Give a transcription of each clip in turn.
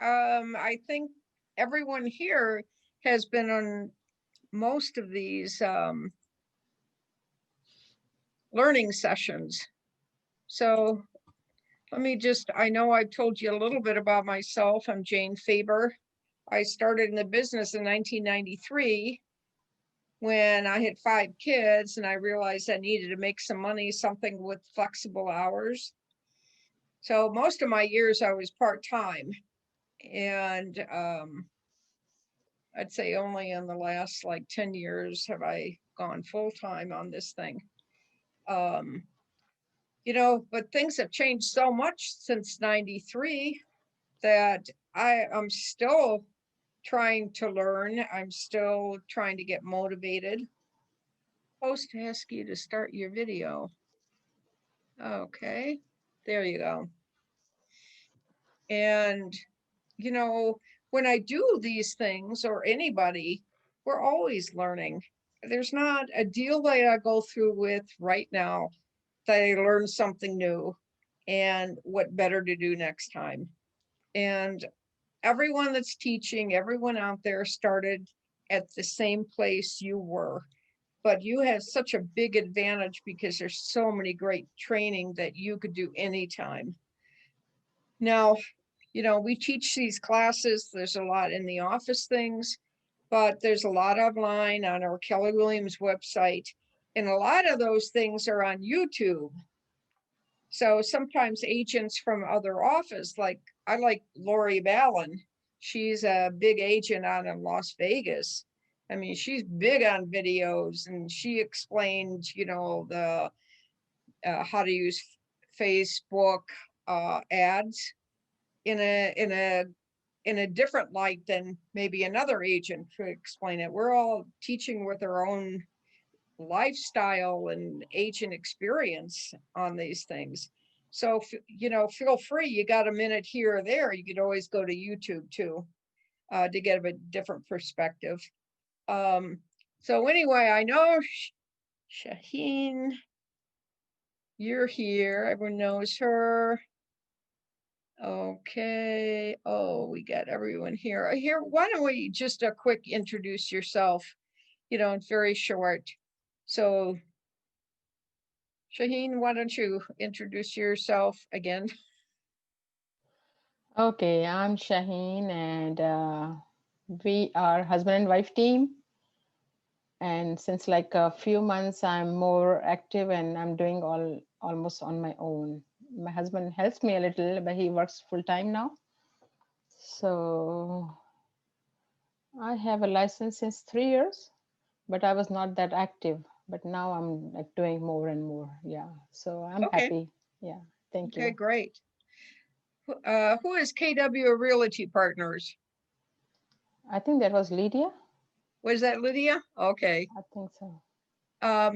I think everyone here has been on most of these learning sessions. So I know I've told you a little bit about myself. I'm Jane Faber. I started in the business in 1993 when I had 5 kids and I realized I needed to make some money, something with flexible hours. So most of my years I was part-time, and I'd say only in the last like 10 years have I gone full-time on this thing. Um, but things have changed so much since 93 that I'm still trying to learn. I'm still trying to get motivated. Host ask you to start your video. Okay, there you go. And, when I do these things, or anybody, we're always learning. There's not a deal that I go through with right now that I learn something new and what better to do next time. And everyone that's teaching, everyone out there started at the same place you were, but you have such a big advantage because there's so many great training that you could do anytime. Now, we teach these classes. There's a lot in the office things, but there's a lot online on our Keller Williams website. And a lot of those things are on YouTube. So sometimes agents from other offices, like I like Lori Ballin. She's a big agent out in Las Vegas. I mean, she's big on videos, and she explained, the how to use Facebook ads in a different light than maybe another agent could explain it. We're all teaching with our own lifestyle and agent experience on these things. So, feel free. You got a minute here or there, you could always go to YouTube too, to get a different perspective. So anyway, I know Shaheen, you're here. Everyone knows her. Okay. Oh, we got everyone here. Why don't we just a quick introduce yourself? It's very short. So, Shaheen, why don't you introduce yourself again? Okay, I'm Shaheen, and we are husband and wife team. And since like a few months, I'm more active and I'm doing almost on my own. My husband helps me a little, but he works full time now. So I have a license since 3 years, but I was not that active. But now I'm like doing more and more. Yeah. So I'm Okay. happy. Yeah. Thank Okay, you. great. Who is KW Realty Partners? I think that was Lydia. Was that Lydia? Okay. I think so.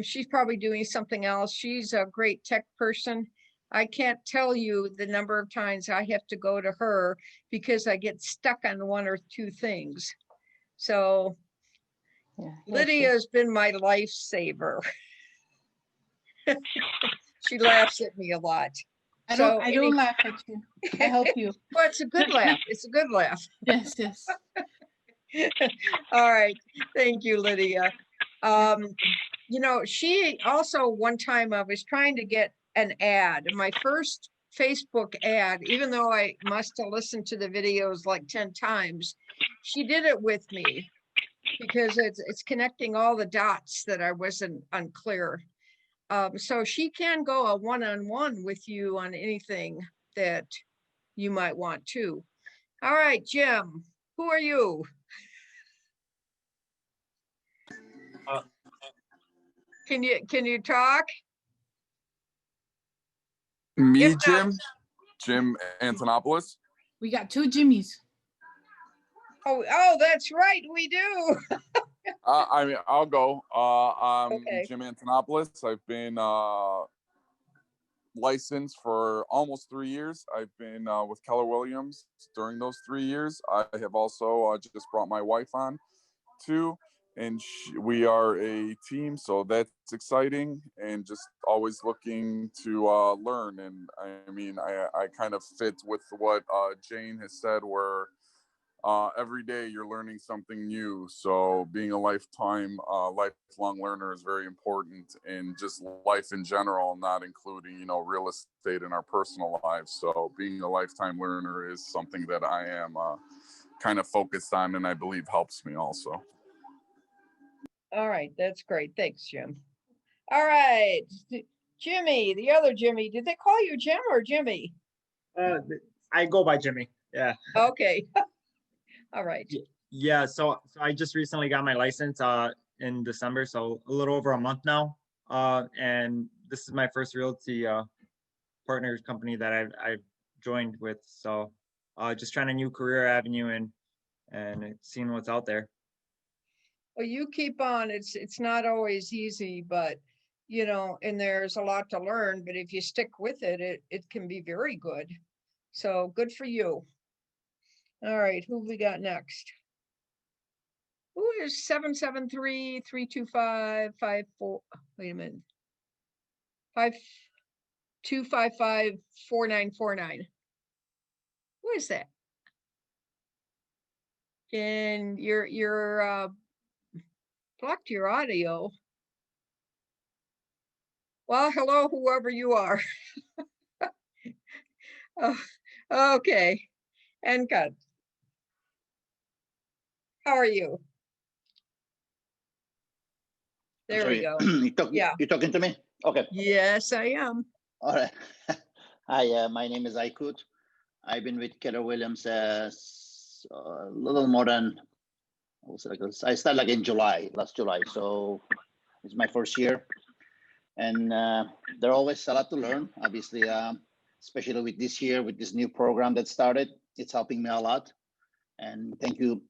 She's probably doing something else. She's a great tech person. I can't tell you the number of times I have to go to her because I get stuck on one or two things. So Yeah. Here she Lydia is. has been my lifesaver. She laughs at me a lot. I don't laugh at you. I help you. Well, it's a good laugh. It's a good laugh. Yes, yes. All right. Thank you, Lydia. She also, one time I was trying to get an ad, my first Facebook ad, even though I must have listened to the videos like 10 times, she did it with me because it's connecting all the dots that I wasn't unclear. So she can go a one-on-one with you on anything that you might want to. All right, Jim, who are you? Can you talk? Me, Jim Antonopoulos. We got 2 Jimmys. Oh, that's right, we do. I'll go. I'm Okay. Jim Antonopoulos. I've been licensed for almost 3 years. I've been with Keller Williams during those 3 years. I have also just brought my wife on too, and we are a team, so that's exciting, and just always looking to learn. And I mean, I kind of fit with what Jane has said, where every day you're learning something new. So being a lifelong learner is very important in just life in general, not including, you know, real estate in our personal lives. So being a lifetime learner is something that I am kind of focused on, and I believe helps me also. All right, that's great. Thanks, Jim. All right, Jimmy, the other Jimmy. Did they call you Jim or Jimmy? I go by Jimmy. Yeah. Okay. All right. Yeah. So I just recently got my license in December, so a little over a month now. And this is my first realty partners company that I've joined with. So just trying a new career avenue and seeing what's out there. Well, you keep on. It's not always easy, but you know, and there's a lot to learn, but if you stick with it, it can be very good. So good for you. All right, who we got next? Who is 773-325-54? Wait a minute. 5255-4949. Who is that? And you're blocked your audio. Well, hello, whoever you are. Oh, okay. And cut. How are you? There we go. Yeah. You're talking to me? Okay. Yes, I am. All right. Hi, my name is Aikut. I've been with Keller Williams a little more than, I started like in last July. So it's my first year. And there are always a lot to learn, obviously, especially with this year, with this new program that started. It's helping me a lot. And thank you,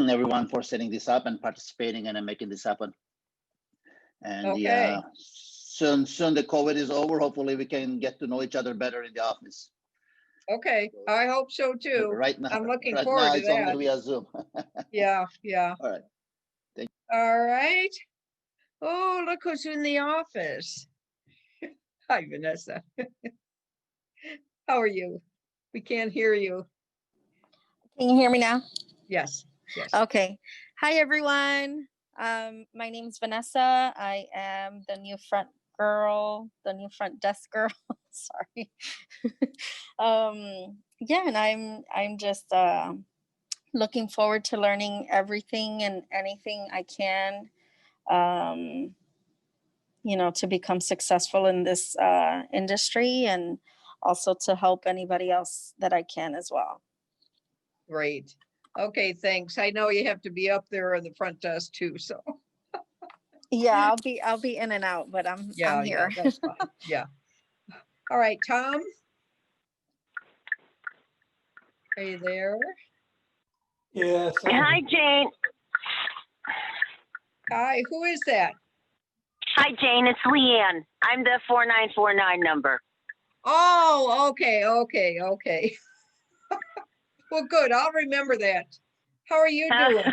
everyone, for setting this up and participating and making this happen. And Okay. soon the COVID is over. Hopefully we can get to know each other better in the office. Okay, I hope so too. Right now, I'm looking right forward now to it's that. only via Zoom. Yeah, yeah. All right. Thank you. All right. Oh, look who's in the office. Hi, Vanessa. How are you? We can't hear you. Can you hear me now? Yes, yes. Okay. Hi, everyone. My name is Vanessa. I am the new front desk girl. Sorry. Yeah, and I'm just looking forward to learning everything and anything I can, you know, to become successful in this industry, and also to help anybody else that I can as well. Great. Okay, thanks. I know you have to be up there in the front desk too, so. Yeah, I'll be in and out, but I'm here. Yeah, that's fine. Yeah. All right, Tom. Are you there? Yes. Hi, Jane. Hi, who is that? Hi, Jane. It's Leanne. I'm the 4949 number. Oh, okay. Well, good. I'll remember that. How are you doing?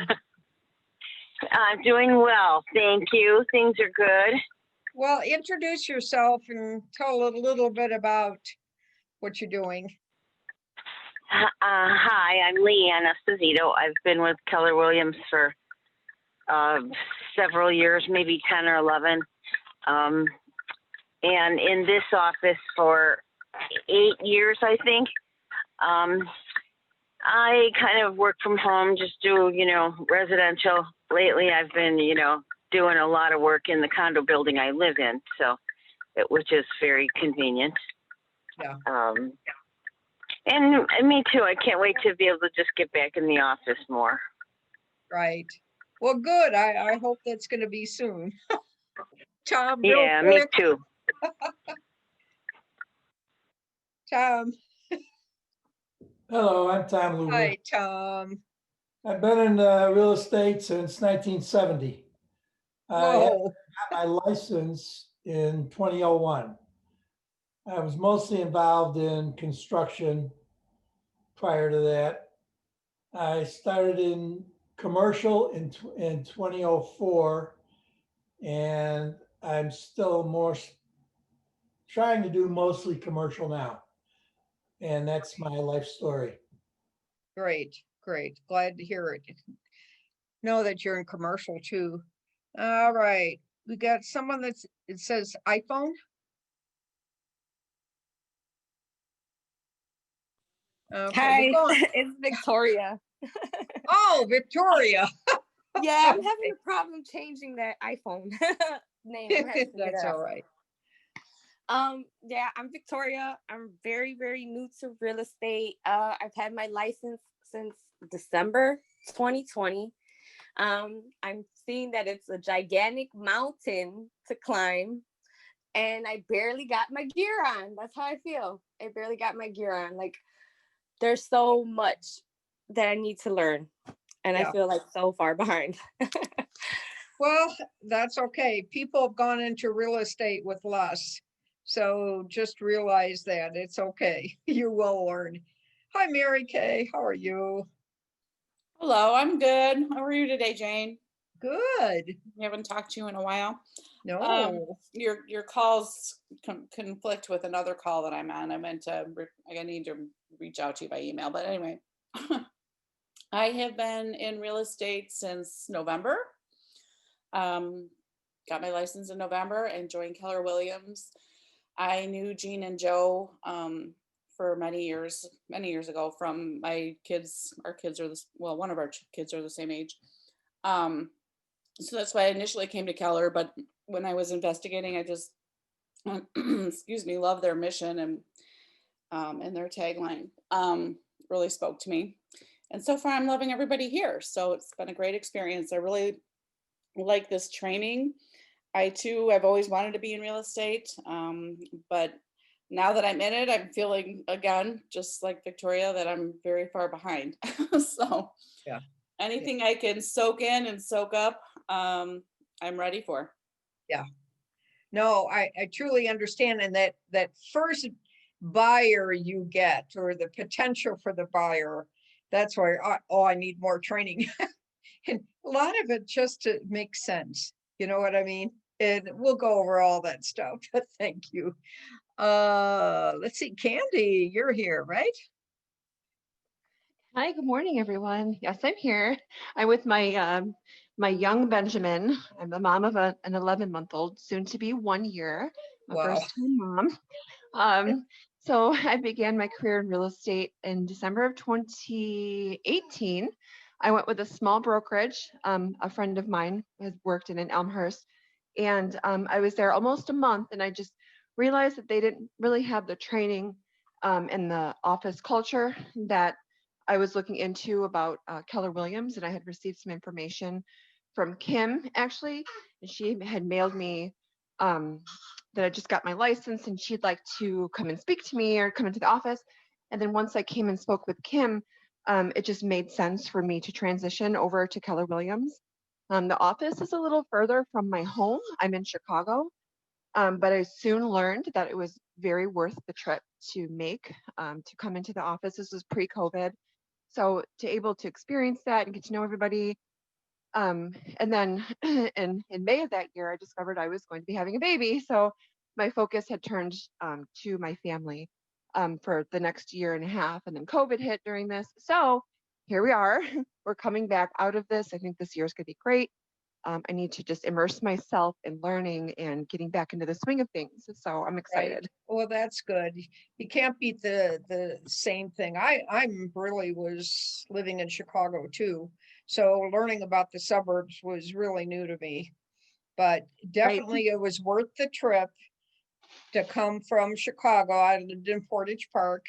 I'm doing well. Thank you. Things are good. Well, introduce yourself and tell a little bit about what you're doing. Hi, I'm Leanne Esposito. I've been with Keller Williams for several years, maybe 10 or 11. And in this office for 8 years, I think. I kind of work from home, just do, you know, residential. Lately, I've been, you know, doing a lot of work in the condo building I live in, so which is very convenient. Yeah. And me too. I can't wait to be able to just get back in the office more. Right. Well, good. I hope that's going to be soon. Tom, yeah, me too. Tom. Hello, I'm Tom Luger. Hi, Tom. I've been in real estate since 1970. I got my license in 2001. I was mostly involved in construction prior to that. I started in commercial in 2004, and I'm still trying to do mostly commercial now. And that's my life story. Great, great. Glad to hear it. Know that you're in commercial too. All right, we got someone it says iPhone. Okay, Hi, we're going. it's Victoria. Oh, Victoria. Yeah, I'm having a problem changing that iPhone name. I'm having to figure it That's out. all right. Yeah, I'm Victoria. I'm very, very new to real estate. I've had my license since December 2020. I'm seeing that it's a gigantic mountain to climb, and I barely got my gear on. That's how I feel. I barely got my gear on. Like, there's so much that I need to learn, and I feel like so far behind. Well, that's okay. People have gone into real estate with less. So just realize that it's okay. You will learn. Hi, Mary Kay. How are you? Hello, I'm good. How are you today, Jane? Good. We haven't talked to you in a while. No. Your calls conflict with another call that I'm on. I need to reach out to you by email. But anyway, I have been in real estate since November. Got my license in November and joined Keller Williams. I knew Jean and Joe for many years ago from my kids. Our kids are one of our kids are the same age. So that's why I initially came to Keller, but when I was investigating, I just, excuse me, love their mission and their tagline really spoke to me. And so far I'm loving everybody here. So it's been a great experience. I really like this training. I've always wanted to be in real estate, but now that I'm in it, I'm feeling again, just like Victoria, that I'm very far behind. So anything I can soak in and soak up, I'm ready for. Yeah. No, I truly understand. And that first buyer you get, or the potential for the buyer, that's where, I need more training. And a lot of it just to make sense. You know what I mean? And we'll go over all that stuff, but thank you. Let's see, Candy, you're here, right? Hi, good morning, everyone. Yes, I'm here. I'm with my my young Benjamin. I'm the mom of an 11-month-old, soon to be 1 year, my first-time mom. So I began my career in real estate in December of 2018. I went with a small brokerage. A friend of mine has worked in Elmhurst, and I was there almost a month, and I just realized that they didn't really have the training and the office culture that I was looking into about Keller Williams, and I had received some information from Kim, actually, and she had mailed me that I just got my license, and she'd like to come and speak to me or come into the office. And then once I came and spoke with Kim, it just made sense for me to transition over to Keller Williams. The office is a little further from my home. I'm in Chicago, but I soon learned that it was very worth the trip to make to come into the office. This was pre-COVID. So to able to experience that and get to know everybody. And then in May of that year, I discovered I was going to be having a baby. So my focus had turned to my family for the next year and a half. And then COVID hit during this. So here we are. We're coming back out of this. I think this year is going to be great. I need to just immerse myself in learning and getting back into the swing of things. So I'm excited. Right. Well, that's good. You can't beat the same thing. I'm really was living in Chicago too. So learning about the suburbs was really new to me, but definitely it was worth the trip to come from Chicago. I lived in Portage Park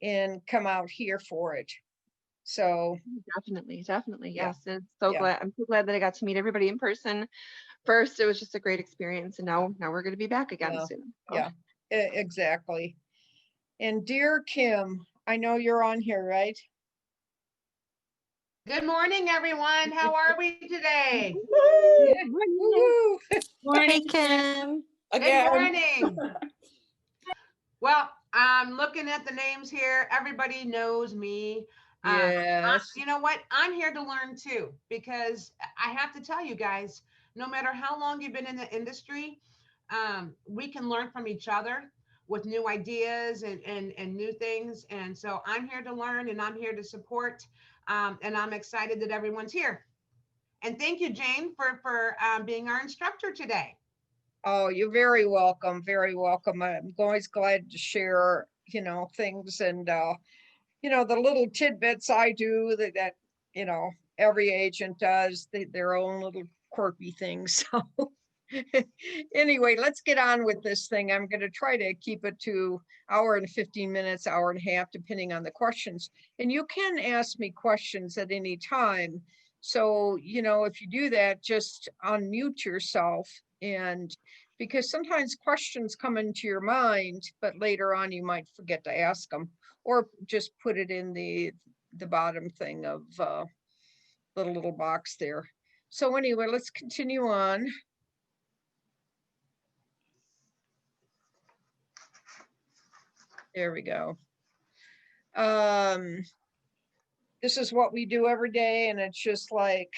and come out here for it. So definitely, yes. And glad. I'm so glad that I got to meet everybody in person. First, it was just a great experience, and now we're going to be back again soon. So. Yeah, exactly. And dear Kim, I know you're on here, right? Good morning, everyone. How are we today? Morning, Kim. Good morning. Well, I'm looking at the names here. Everybody knows me. Yes. You know what? I'm here to learn too, because I have to tell you guys, no matter how long you've been in the industry, we can learn from each other with new ideas and new things. And so I'm here to learn and I'm here to support. And I'm excited that everyone's here. And thank you, Jane, for being our instructor today. Oh, you're very welcome. Very welcome. I'm always glad to share, things and, the little tidbits I do that every agent does, their own little quirky things. So anyway, let's get on with this thing. I'm going to try to keep it to hour and 15 minutes, hour and a half, depending on the questions. And you can ask me questions at any time. So, if you do that, just unmute yourself. And because sometimes questions come into your mind, but later on you might forget to ask them, or just put it in the bottom thing of the little box there. So anyway, let's continue on. There we go. This is what we do every day, and it's just like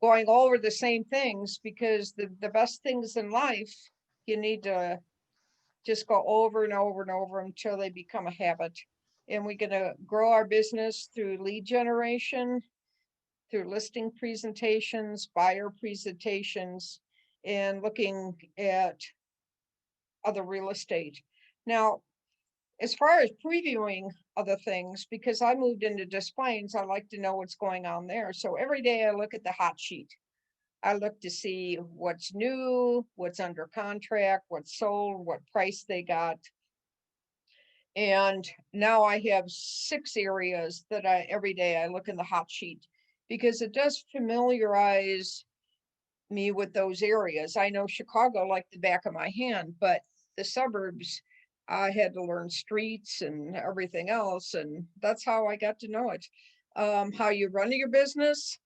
going over the same things, because the best things in life, you need to just go over and over and over until they become a habit. And we're going to grow our business through lead generation, through listing presentations, buyer presentations, and looking at other real estate. Now, as far as previewing other things, because I moved into Des Plaines, I like to know what's going on there. So every day I look at the hot sheet. I look to see what's new, what's under contract, what's sold, what price they got. And now I have 6 areas that every day I look in the hot sheet, because it does familiarize me with those areas. I know Chicago like the back of my hand, but the suburbs, I had to learn streets and everything else. And that's how I got to know it. How you run your business.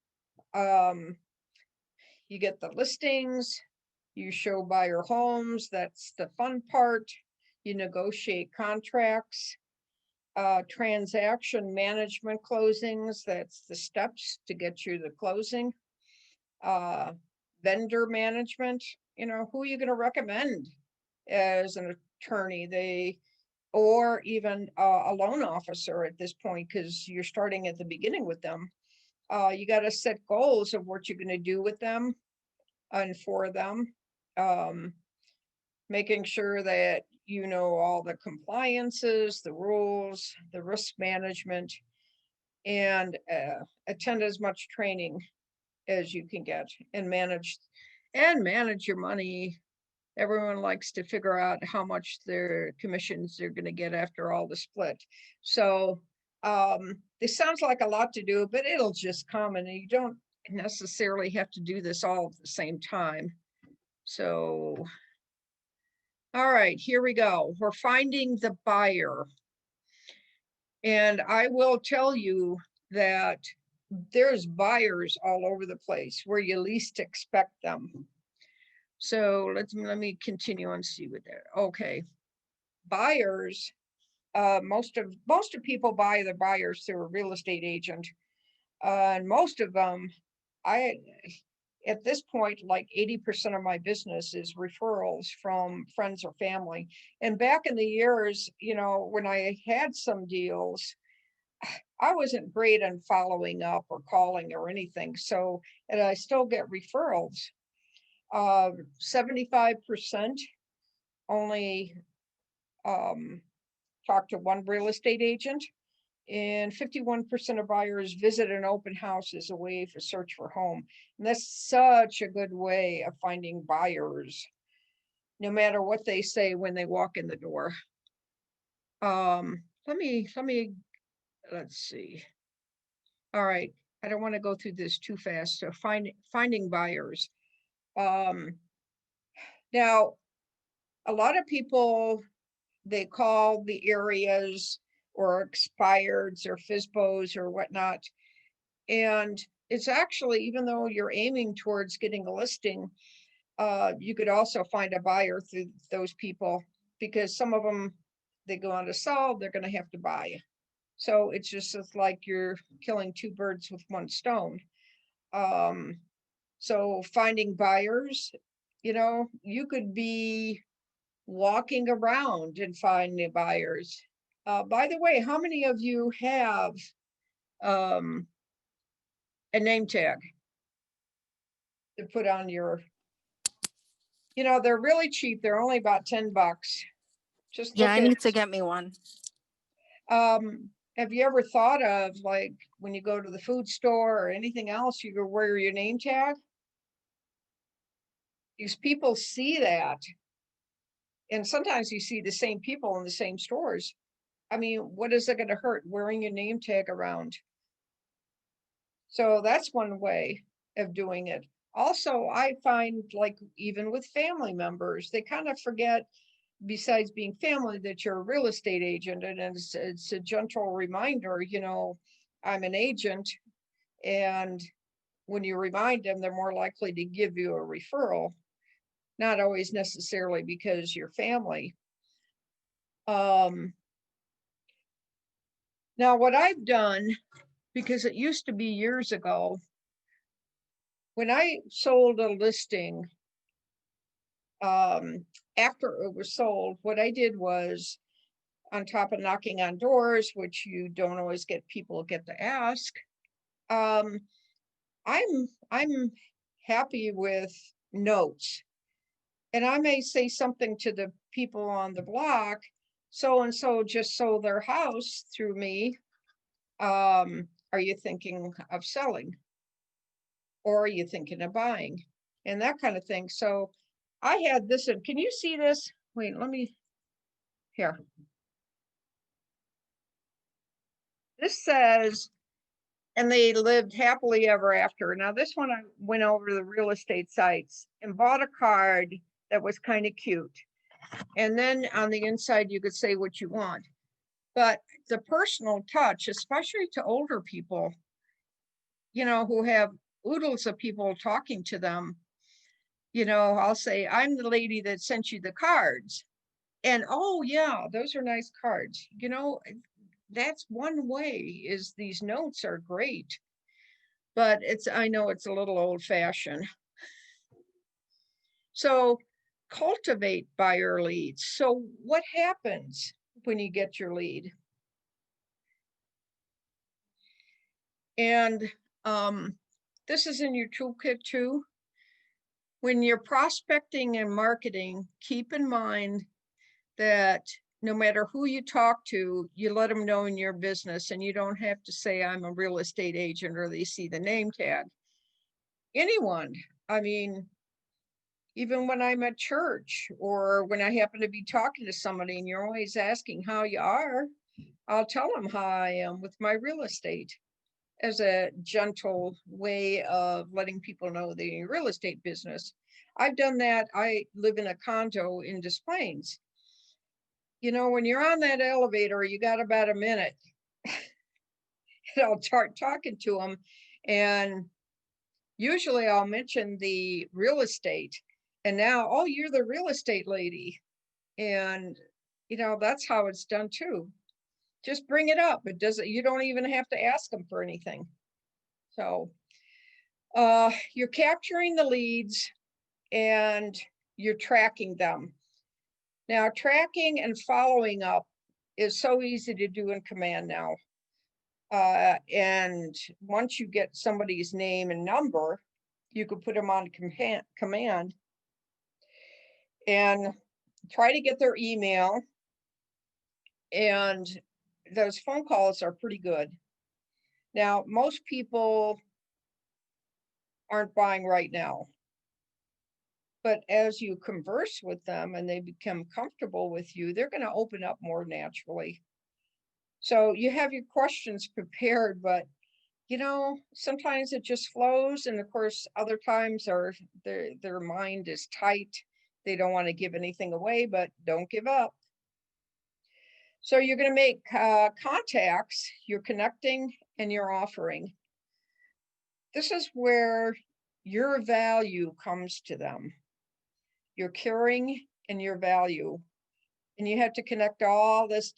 You get the listings, you show buyer homes. That's the fun part. You negotiate contracts, transaction management closings. That's the steps to get you the closing. Vendor management, who are you going to recommend as an attorney, or even a loan officer at this point, because you're starting at the beginning with them. You got to set goals of what you're going to do with them and for them. Making sure that you know all the compliances, the rules, the risk management, and attend as much training as you can get, and manage your money. Everyone likes to figure out how much their commissions they're going to get after all the split. So this sounds like a lot to do, but it'll just come, and you don't necessarily have to do this all at the same time. So, all right, here we go. We're finding the buyer. And I will tell you that there's buyers all over the place where you least expect them. So let me continue and see what they're okay. Buyers, most of people buy their buyers through a real estate agent. And most of them, at this point, like 80% of my business is referrals from friends or family. And back in the years, when I had some deals, I wasn't great on following up or calling or anything. So, and I still get referrals. 75% only talk to one real estate agent, and 51% of buyers visit an open house as a way to search for home. And that's such a good way of finding buyers, no matter what they say when they walk in the door. Let's see. All right, I don't want to go through this too fast. So finding buyers. Now, a lot of people, they call the areas or expireds or FSBOs or whatnot. And it's actually, even though you're aiming towards getting a listing, you could also find a buyer through those people, because some of them, they go on to sell, they're going to have to buy. So it's like you're killing two birds with one stone. So finding buyers, you could be walking around and finding buyers. By the way, how many of you have a name tag to put on your, they're really cheap. They're only about $10. Just Yeah, look I at, need to get me one. have you ever thought of, like, when you go to the food store or anything else, you go wear your name tag? Because people see that. And sometimes you see the same people in the same stores. I mean, what is it going to hurt wearing your name tag around? So that's one way of doing it. Also, I find, like, even with family members, they kind of forget, besides being family, that you're a real estate agent. And it's a gentle reminder, I'm an agent. And when you remind them, they're more likely to give you a referral, not always necessarily because you're family. Now, what I've done, because it used to be years ago, when I sold a listing, after it was sold, what I did was, on top of knocking on doors, which you don't always get people get to ask, I'm happy with notes. And I may say something to the people on the block, so and so just sold their house through me. Are you thinking of selling? Or are you thinking of buying? And that kind of thing. So I had this, and can you see this? Wait, let me, here. This says, and they lived happily ever after. Now, this one, I went over the real estate sites and bought a card that was kind of cute. And then on the inside, you could say what you want. But the personal touch, especially to older people, who have oodles of people talking to them, I'll say, I'm the lady that sent you the cards. And, oh, yeah, those are nice cards. That's one way, is these notes are great. But I know it's a little old fashioned. So cultivate buyer leads. So what happens when you get your lead? And this is in your toolkit too. When you're prospecting and marketing, keep in mind that no matter who you talk to, you let them know in your business, and you don't have to say I'm a real estate agent or they see the name tag. Anyone, I mean, even when I'm at church or when I happen to be talking to somebody and you're always asking how you are, I'll tell them how I am with my real estate, as a gentle way of letting people know the real estate business. I've done that. I live in a condo in Des Plaines. When you're on that elevator, you got about a minute. And I'll start talking to them. And usually I'll mention the real estate. And now, oh, you're the real estate lady. And, that's how it's done too. Just bring it up. You don't even have to ask them for anything. So you're capturing the leads and you're tracking them. Now, tracking and following up is so easy to do in Command now. And once you get somebody's name and number, you can put them on Command and try to get their email. And those phone calls are pretty good. Now, most people aren't buying right now. But as you converse with them and they become comfortable with you, they're going to open up more naturally. So you have your questions prepared, but sometimes it just flows. And of course, other times their mind is tight. They don't want to give anything away, but don't give up. So you're going to make contacts, you're connecting, and you're offering. This is where your value comes to them. Your caring and your value. And you have to connect all this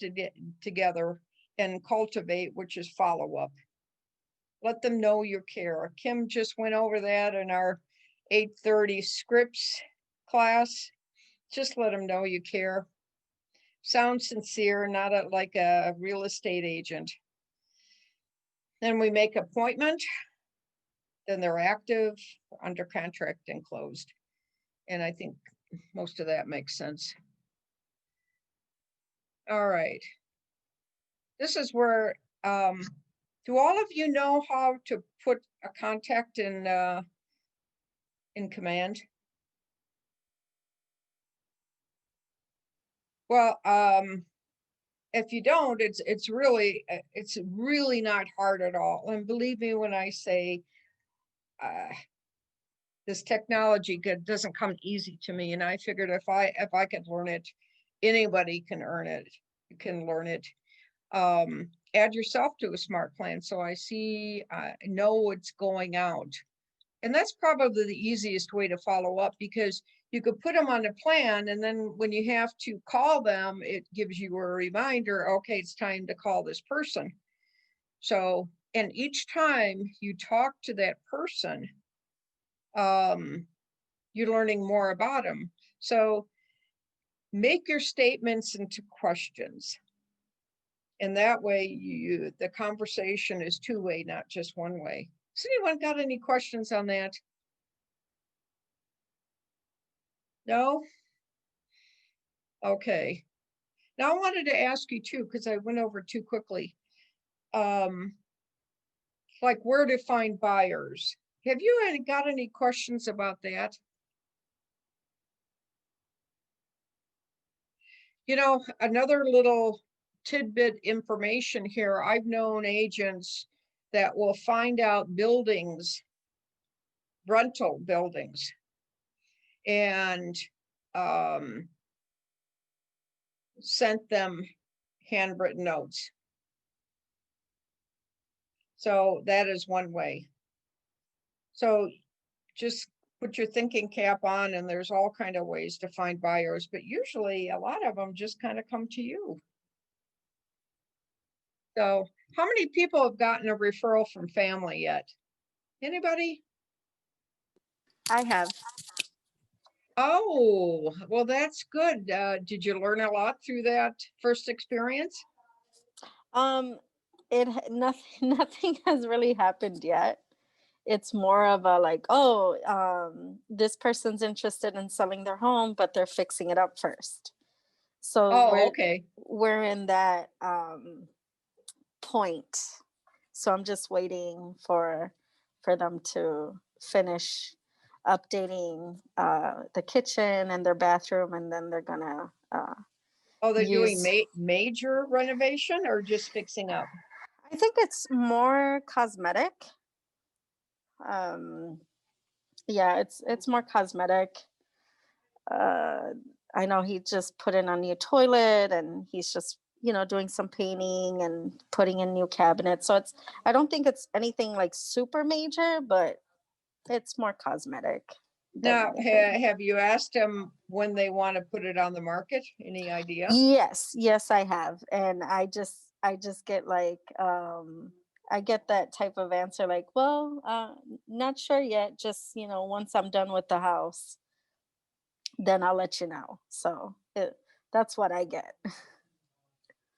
together. and cultivate, which is follow up. Let them know you care. Kim just went over that in our 8:30 scripts class. Just let them know you care. Sound sincere, not like a real estate agent. Then we make appointment. Then they're active, under contract, and closed. And I think most of that makes sense. All right. This is where, do all of you know how to put a contact in command? Well, if you don't, it's really not hard at all. And believe me when I say this technology doesn't come easy to me. And I figured if I could learn it, anybody can learn it. You can learn it. Add yourself to a smart plan. So I know what's going out. And that's probably the easiest way to follow up, because you could put them on a plan, and then when you have to call them, it gives you a reminder, okay, it's time to call this person. So, and each time you talk to that person, you're learning more about them. So make your statements into questions. And that way the conversation is two-way, not just one way. Has anyone got any questions on that? No? Okay. Now I wanted to ask you too, because I went over too quickly. Like where to find buyers. Have you got any questions about that? You know, another little tidbit information here. I've known agents that will find out buildings, rental buildings, and sent them handwritten notes. So that is one way. So just put your thinking cap on, and there's all kind of ways to find buyers, but usually a lot of them just kind of come to you. So how many people have gotten a referral from family yet? Anybody? I have. Oh, well, that's good. Did you learn a lot through that first experience? Nothing has really happened yet. It's more of a like, this person's interested in selling their home, but they're fixing it up first. So we're in that point. So I'm just waiting for them to finish updating the kitchen and their bathroom, and then they're gonna they're doing major renovation or just fixing up? I think it's more cosmetic. Yeah, it's more cosmetic. I know he just put in a new toilet, and he's just doing some painting and putting in new cabinets. So I don't think it's anything like super major, but it's more cosmetic. Now, have you asked them when they want to put it on the market? Any idea? Yes, I have. And I just get like, I get that type of answer like, well, not sure yet. Just, once I'm done with the house, then I'll let you know. So that's what I get.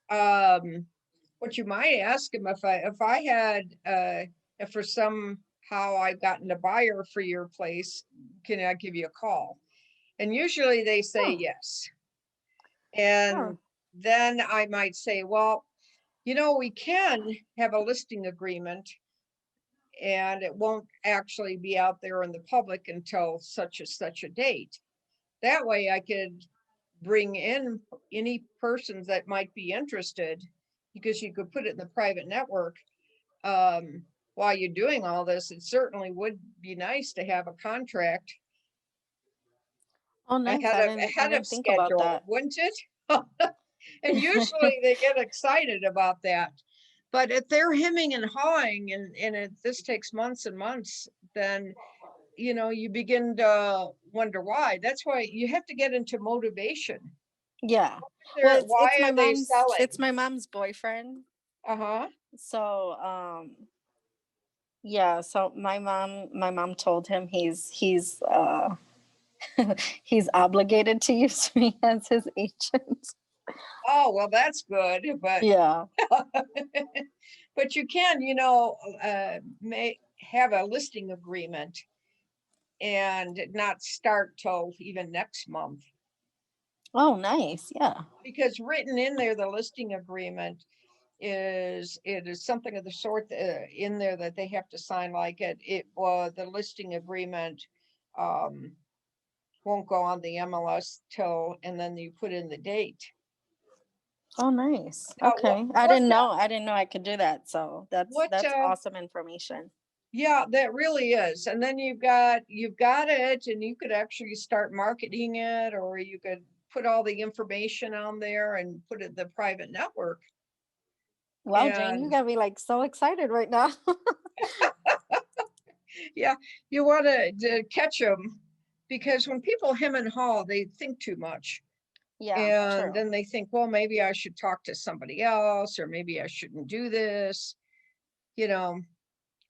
What you might ask him, if I had, if for somehow I've gotten a buyer for your place, can I give you a call? And usually they say yes. And then I might say, well, we can have a listing agreement, and it won't actually be out there in the public until such a date. That way I could bring in any persons that might be interested, because you could put it in the private network. While you're doing all this, it certainly would be nice to have a contract. Oh, nice. ahead of schedule, wouldn't it? And usually they get excited about that. But if they're hemming and hawing, and this takes months and months, then you begin to wonder why. That's why you have to get into motivation. Yeah. Why are they selling? It's my mom's boyfriend. Uh-huh. So yeah, so my mom told him he's he's obligated to use me as his agent. Oh, well, that's good, but Yeah. but you can, may have a listing agreement and not start till even next month. Oh, nice. Yeah. Because written in there, the listing agreement it is something of the sort in there that they have to sign, like the listing agreement won't go on the MLS and then you put in the date. Oh, nice. Now, Okay. I didn't know. I didn't know I could do that. So that's awesome information. Yeah, that really is. And then you've got it, and you could actually start marketing it, or you could put all the information on there and put it in the private network. Wow, Jane, you got me like so excited right now. Yeah, you want to catch them, because when people hem and haw, they think too much. Yeah, and true. then they think, well, maybe I should talk to somebody else, or maybe I shouldn't do this,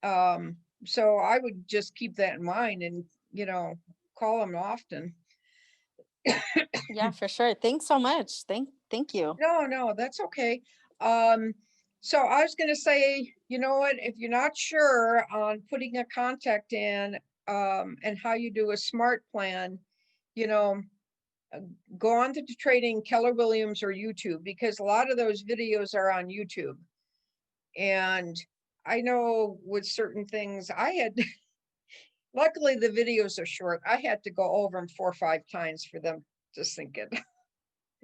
so I would just keep that in mind and call them often. Yeah, for sure. Thanks so much. Thank you. No, that's okay. So I was going to say, you know what, if you're not sure on putting a contact in, and how you do a smart plan, go on to Trading Keller Williams or YouTube, because a lot of those videos are on YouTube. And I know with certain things I had, luckily the videos are short. I had to go over them 4 or 5 times for them to sink it.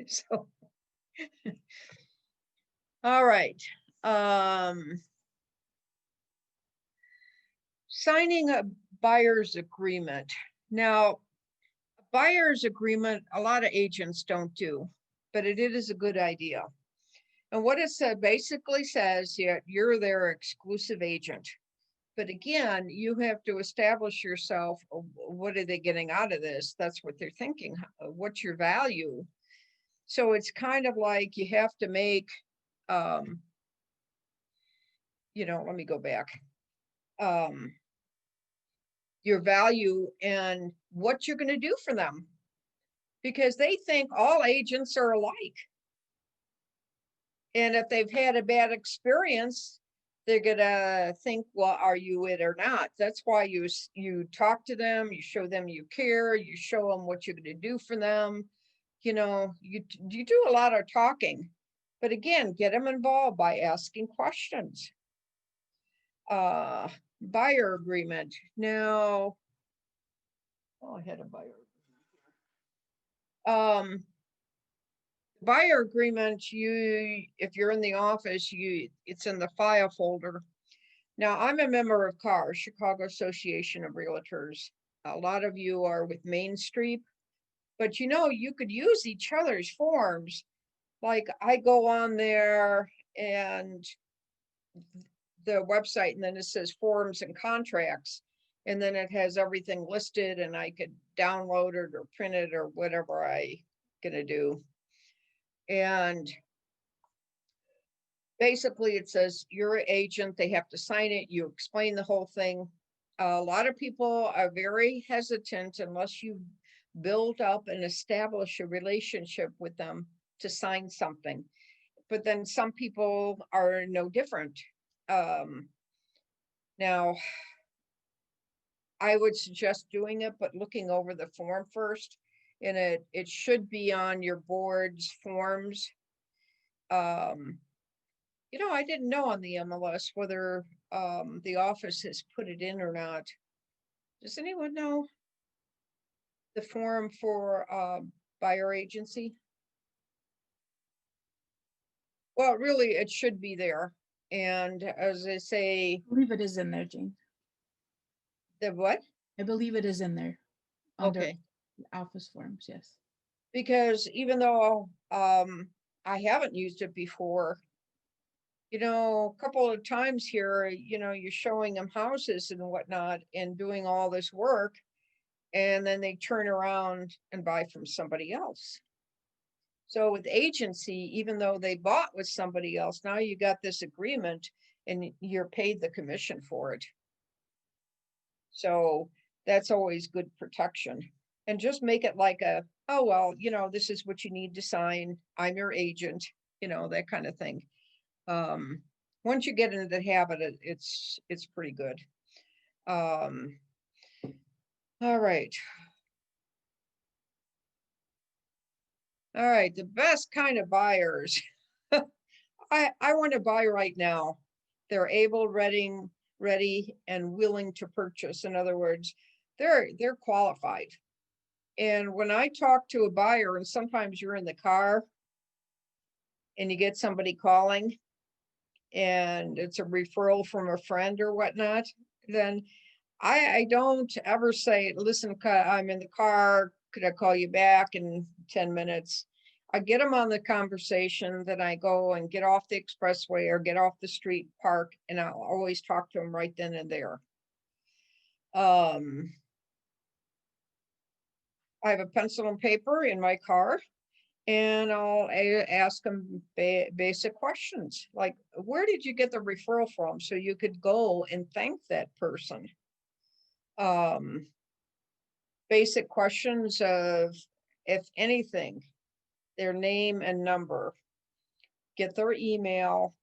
So, all right. Signing a buyer's agreement. Now, a buyer's agreement, a lot of agents don't do, but it is a good idea. And what it basically says, you're their exclusive agent. But again, you have to establish yourself. What are they getting out of this? That's what they're thinking. What's your value? So it's kind of like you have to make, let me go back. Your value and what you're going to do for them, because they think all agents are alike. And if they've had a bad experience, they're gonna think, well, are you it or not? That's why you talk to them, you show them you care, you show them what you're gonna do for them. You do a lot of talking, but again, get them involved by asking questions. Buyer agreement. Now, I had a buyer. Buyer agreement, if you're in the office, it's in the file folder. Now, I'm a member of CAR, Chicago Association of Realtors. A lot of you are with Main Street, but you could use each other's forms. Like I go on there and the website, and then it says forms and contracts, and then it has everything listed, and I could download it or print it or whatever I gonna do. And basically it says you're an agent, they have to sign it, you explain the whole thing. A lot of people are very hesitant unless you build up and establish a relationship with them to sign something. But then some people are no different. Now, I would suggest doing it, but looking over the form first. And it should be on your board's forms. I didn't know on the MLS whether the office has put it in or not. Does anyone know the form for buyer agency? Well, really, it should be there. And as I say, I believe it is in there, Jane. The what? I believe it is in there. Under Okay. office forms, yes. Because even though I haven't used it before, a couple of times here, you're showing them houses and whatnot and doing all this work, and then they turn around and buy from somebody else. So with agency, even though they bought with somebody else, now you got this agreement and you're paid the commission for it. So that's always good protection. And just make it like a, oh, well, you know, this is what you need to sign. I'm your agent, you know, that kind of thing. Once you get into the habit, it's pretty good. All right. All right, the best kind of buyers. I want to buy right now. They're able, ready, and willing to purchase. In other words, they're qualified. And when I talk to a buyer, and sometimes you're in the car and you get somebody calling and it's a referral from a friend or whatnot, then I don't ever say, listen, I'm in the car. Could I call you back in 10 minutes? I get them on the conversation, then I go and get off the expressway or get off the street, park, and I'll always talk to them right then and there. I have a pencil and paper in my car, and I'll ask them basic questions like, where did you get the referral from? So you could go and thank that person. Basic questions of, if anything, their name and number, get their email,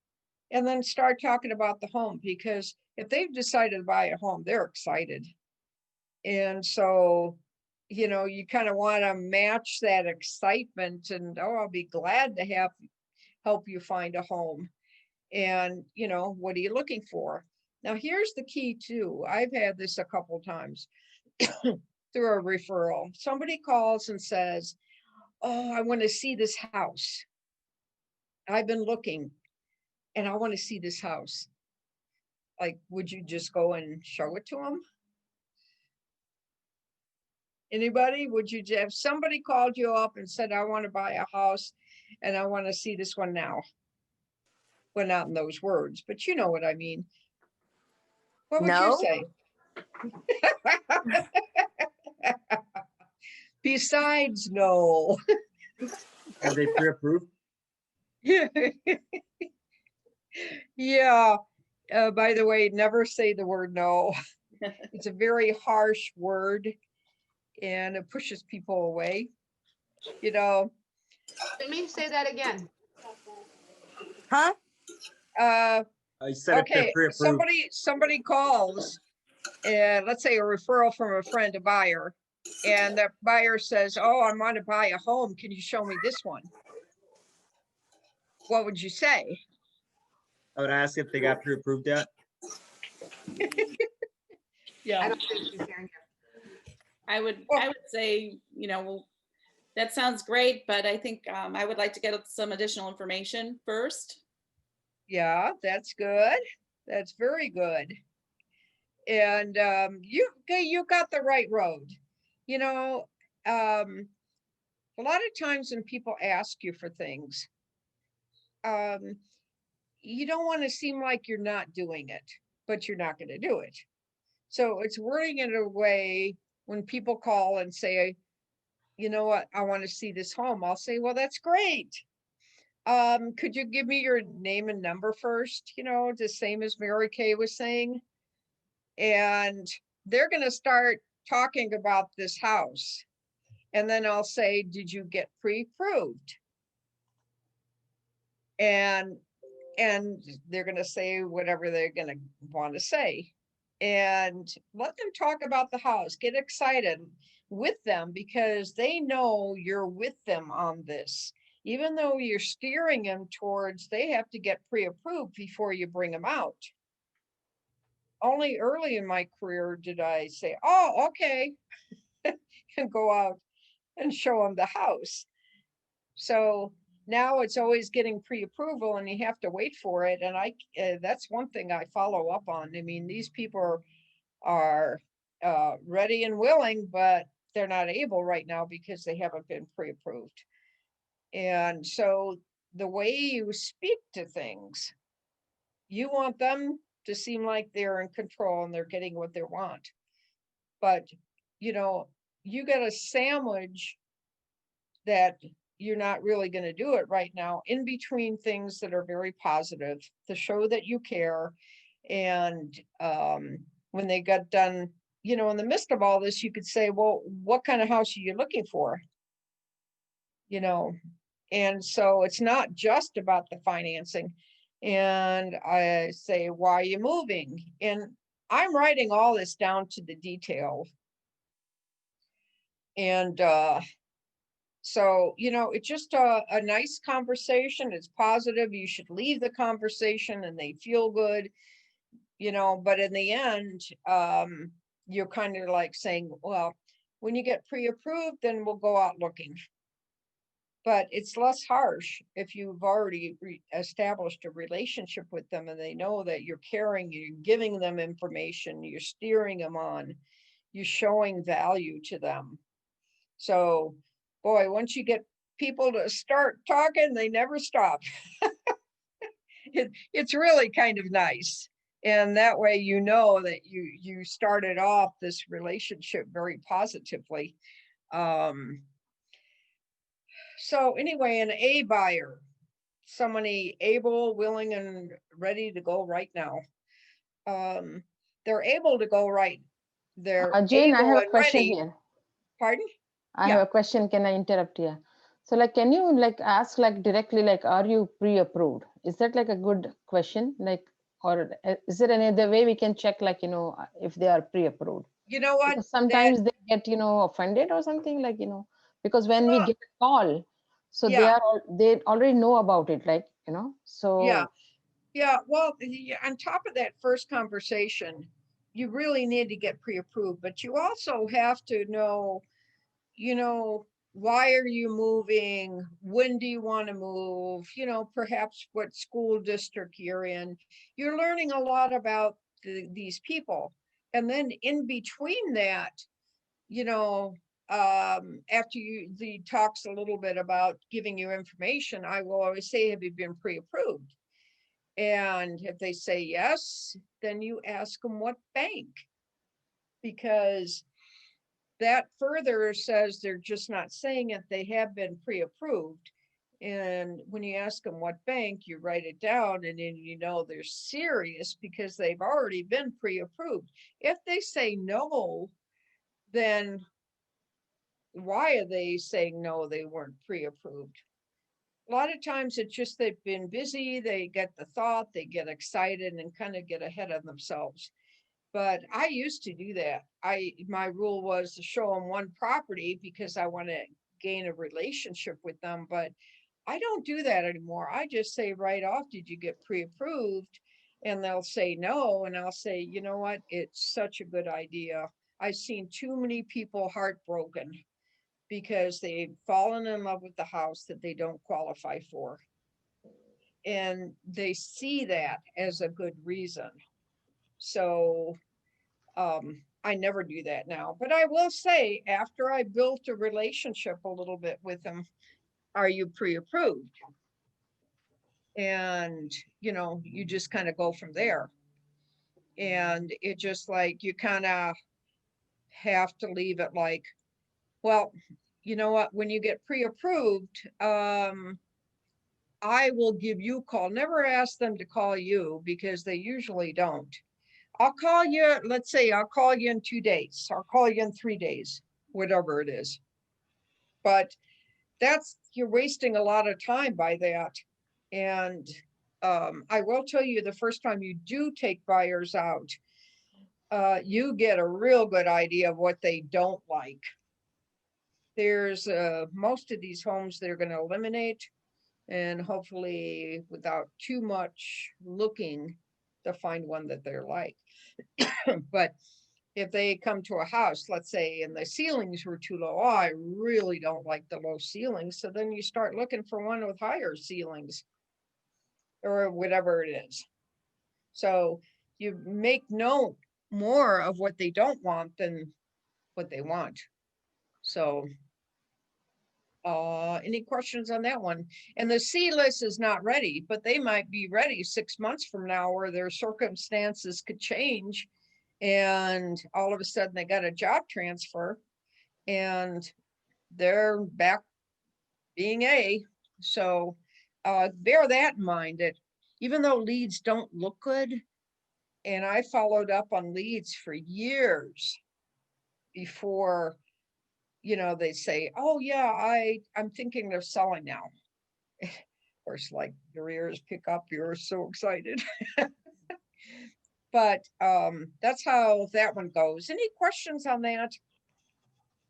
and then start talking about the home, because if they've decided to buy a home, they're excited. And so, you know, you kind of want to match that excitement and, oh, I'll be glad to help you find a home. And, you know, what are you looking for? Now, here's the key too. I've had this a couple times through a referral. Somebody calls and says, oh, I want to see this house. I've been looking and I want to see this house. Like, would you just go and show it to them? Anybody? Would you, if somebody called you up and said, I want to buy a house and I want to see this one now? Well, not in those words, but you know what I mean. What would you No. say? Besides, no. Are they pre-approved? Yeah. By the way, never say the word no. It's a very harsh word and it pushes people away. You know. Let me say that again. Huh? I said if they're Okay, pre-approved. somebody calls and let's say a referral from a friend, a buyer, and the buyer says, oh, I want to buy a home. Can you show me this one? What would you say? I would ask if they got pre-approved yet. Yeah. I don't think she's hearing you. I would say, you know, that sounds great, but I think I would like to get some additional information first. Yeah, that's good. That's very good. And you got the right road. You know, a lot of times when people ask you for things, you don't want to seem like you're not doing it, but you're not going to do it. So it's wording it in a way when people call and say, you know what, I want to see this home. I'll say, well, that's great. Could you give me your name and number first? You know, the same as Mary Kay was saying. And they're going to start talking about this house. And then I'll say, did you get pre-approved? And they're going to say whatever they're going to want to say. And let them talk about the house. Get excited with them because they know you're with them on this. Even though you're steering them towards, they have to get pre-approved before you bring them out. Only early in my career did I say, oh, okay, and go out and show them the house. So now it's always getting pre-approval and you have to wait for it. And that's one thing I follow up on. I mean, these people are ready and willing, but they're not able right now because they haven't been pre-approved. And so the way you speak to things, you want them to seem like they're in control and they're getting what they want. But, you know, you got to sandwich that you're not really going to do it right now, in between things that are very positive to show that you care. And when they got done, you know, in the midst of all this, you could say, well, what kind of house are you looking for? You know, and so it's not just about the financing. And I say, why are you moving? And I'm writing all this down to the detail. And so, you know, it's just a nice conversation. It's positive. You should leave the conversation and they feel good, you know, but in the end, you're kind of like saying, well, when you get pre-approved, then we'll go out looking. But it's less harsh if you've already established a relationship with them and they know that you're caring, you're giving them information, you're steering them on, you're showing value to them. So, boy, once you get people to start talking, they never stop. It's really kind of nice. And that way, you know that you started off this relationship very positively. So anyway, an A buyer, somebody able, willing, and ready to go right now. They're able to go right. They're Jane, I able have a and question ready. here. Pardon? I Yeah. have a question. Can I interrupt here? So like, can you like ask like directly, like, are you pre-approved? Is that like a good question? Like, or is there any other way we can check, like, you know, if they are pre-approved? You know what? Because sometimes they get, you know, offended or something, like, you know, because when we get a call, so Yeah. they already know about it, like, you know, so. Yeah. Well, on top of that first conversation, you really need to get pre-approved, but you also have to know, you know, why are you moving? When do you want to move? You know, perhaps what school district you're in. You're learning a lot about these people. And then in between that, you know, after the talks a little bit about giving you information, I will always say, have you been pre-approved? And if they say yes, then you ask them what bank, because that further says they're just not saying it, they have been pre-approved. And when you ask them what bank, you write it down, and then you know they're serious because they've already been pre-approved. If they say no, then why are they saying no? They weren't pre-approved. A lot of times it's just they've been busy, they get the thought, they get excited and kind of get ahead of themselves. But I used to do that. My rule was to show them one property because I want to gain a relationship with them, but I don't do that anymore. I just say right off, did you get pre-approved? And they'll say no, and I'll say, you know what, it's such a good idea. I've seen too many people heartbroken because they've fallen in love with the house that they don't qualify for. And they see that as a good reason. So I never do that now. But I will say, after I built a relationship a little bit with them, are you pre-approved? And, you know, you just kind of go from there. And it just like, you kind of have to leave it like, well, you know what, when you get pre-approved, I will give you a call. Never ask them to call you because they usually don't. I'll call you, let's say I'll call you in 2 days. I'll call you in 3 days, whatever it is. But you're wasting a lot of time by that. And I will tell you, the first time you do take buyers out, you get a real good idea of what they don't like. There's most of these homes they're going to eliminate, and hopefully without too much looking to find one that they're like. But if they come to a house, let's say, and the ceilings were too low, oh, I really don't like the low ceilings. So then you start looking for one with higher ceilings or whatever it is. So you make note more of what they don't want than what they want. So any questions on that one? And the C list is not ready, but they might be ready 6 months from now, where their circumstances could change. And all of a sudden they got a job transfer and they're back being A. So bear that in mind, that even though leads don't look good, and I followed up on leads for years before, you know, they say, oh yeah, I'm thinking they're selling now. Of course, like your ears pick up, you're so excited. But that's how that one goes. Any questions on that?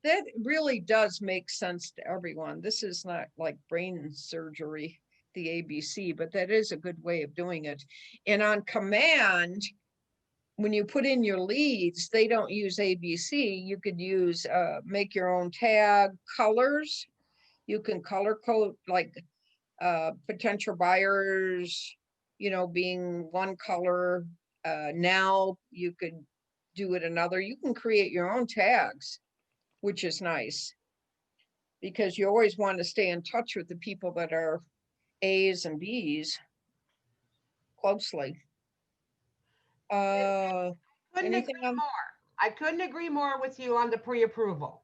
That really does make sense to everyone. This is not like brain surgery, the ABC, but that is a good way of doing it. And on command, when you put in your leads, they don't use ABC. You could use make your own tag, colors. You can color code like potential buyers, you know, being one color. Now you could do it another. You can create your own tags, which is nice because you always want to stay in touch with the people that are A's and B's closely. Couldn't Anything agree on? more. I couldn't agree more with you on the pre-approval.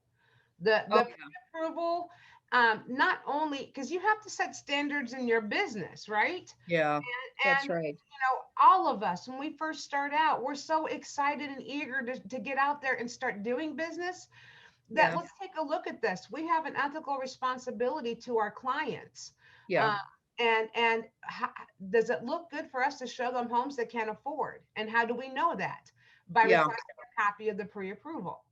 The pre-approval, not only because you have to set standards in your business, right? Yeah, that's And right. you know, all of us, when we first start out, we're so excited and eager to get out there and start doing business that Yeah. let's take a look at this. We have an ethical responsibility to our clients. Yeah. And how, does it look good for us to show them homes they can't afford? And how do we know that? By Yeah. requesting a copy of the pre-approval.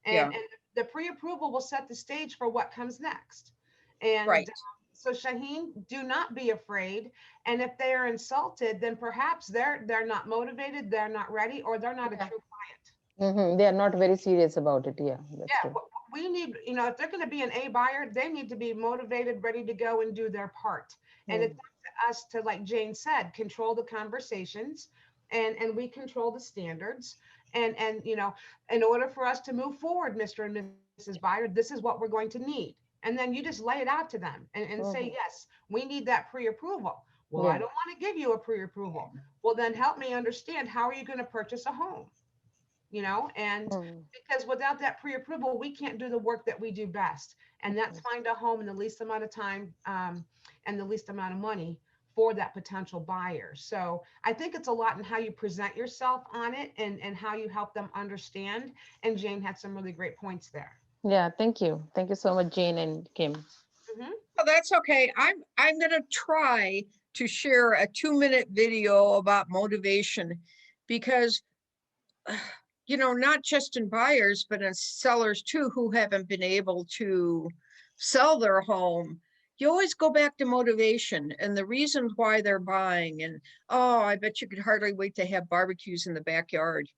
Yeah. And the pre-approval will set the stage for what comes next. And Right. so Shaheen, do not be afraid. And if they are insulted, then perhaps they're not motivated, they're not ready, or they're not a true client. They are not very serious about it. Yeah, that's Yeah, true. we need, you know, if they're going to be an A buyer, they need to be motivated, ready to go and do their part. And it's up to us to, like Jane said, control the conversations, and we control the standards. And you know, in order for us to move forward, Mr. and Mrs. Buyer, this is what we're going to need. And then you just lay it out to them and say, yes, we need that pre-approval. Well, I don't want to give you a pre-approval. Well, then help me understand, how are you going to purchase a home? You know, and because without that pre-approval, we can't do the work that we do best. And that's find a home in the least amount of time and the least amount of money for that potential buyer. So I think it's a lot in how you present yourself on it and how you help them understand. And Jane had some really great points there. Yeah, thank you. Thank you so much, Jane and Kim. Oh, that's okay. I'm gonna try to share a 2-minute video about motivation, because you know, not just in buyers, but in sellers too, who haven't been able to sell their home. You always go back to motivation and the reasons why they're buying. And oh, I bet you could hardly wait to have barbecues in the backyard.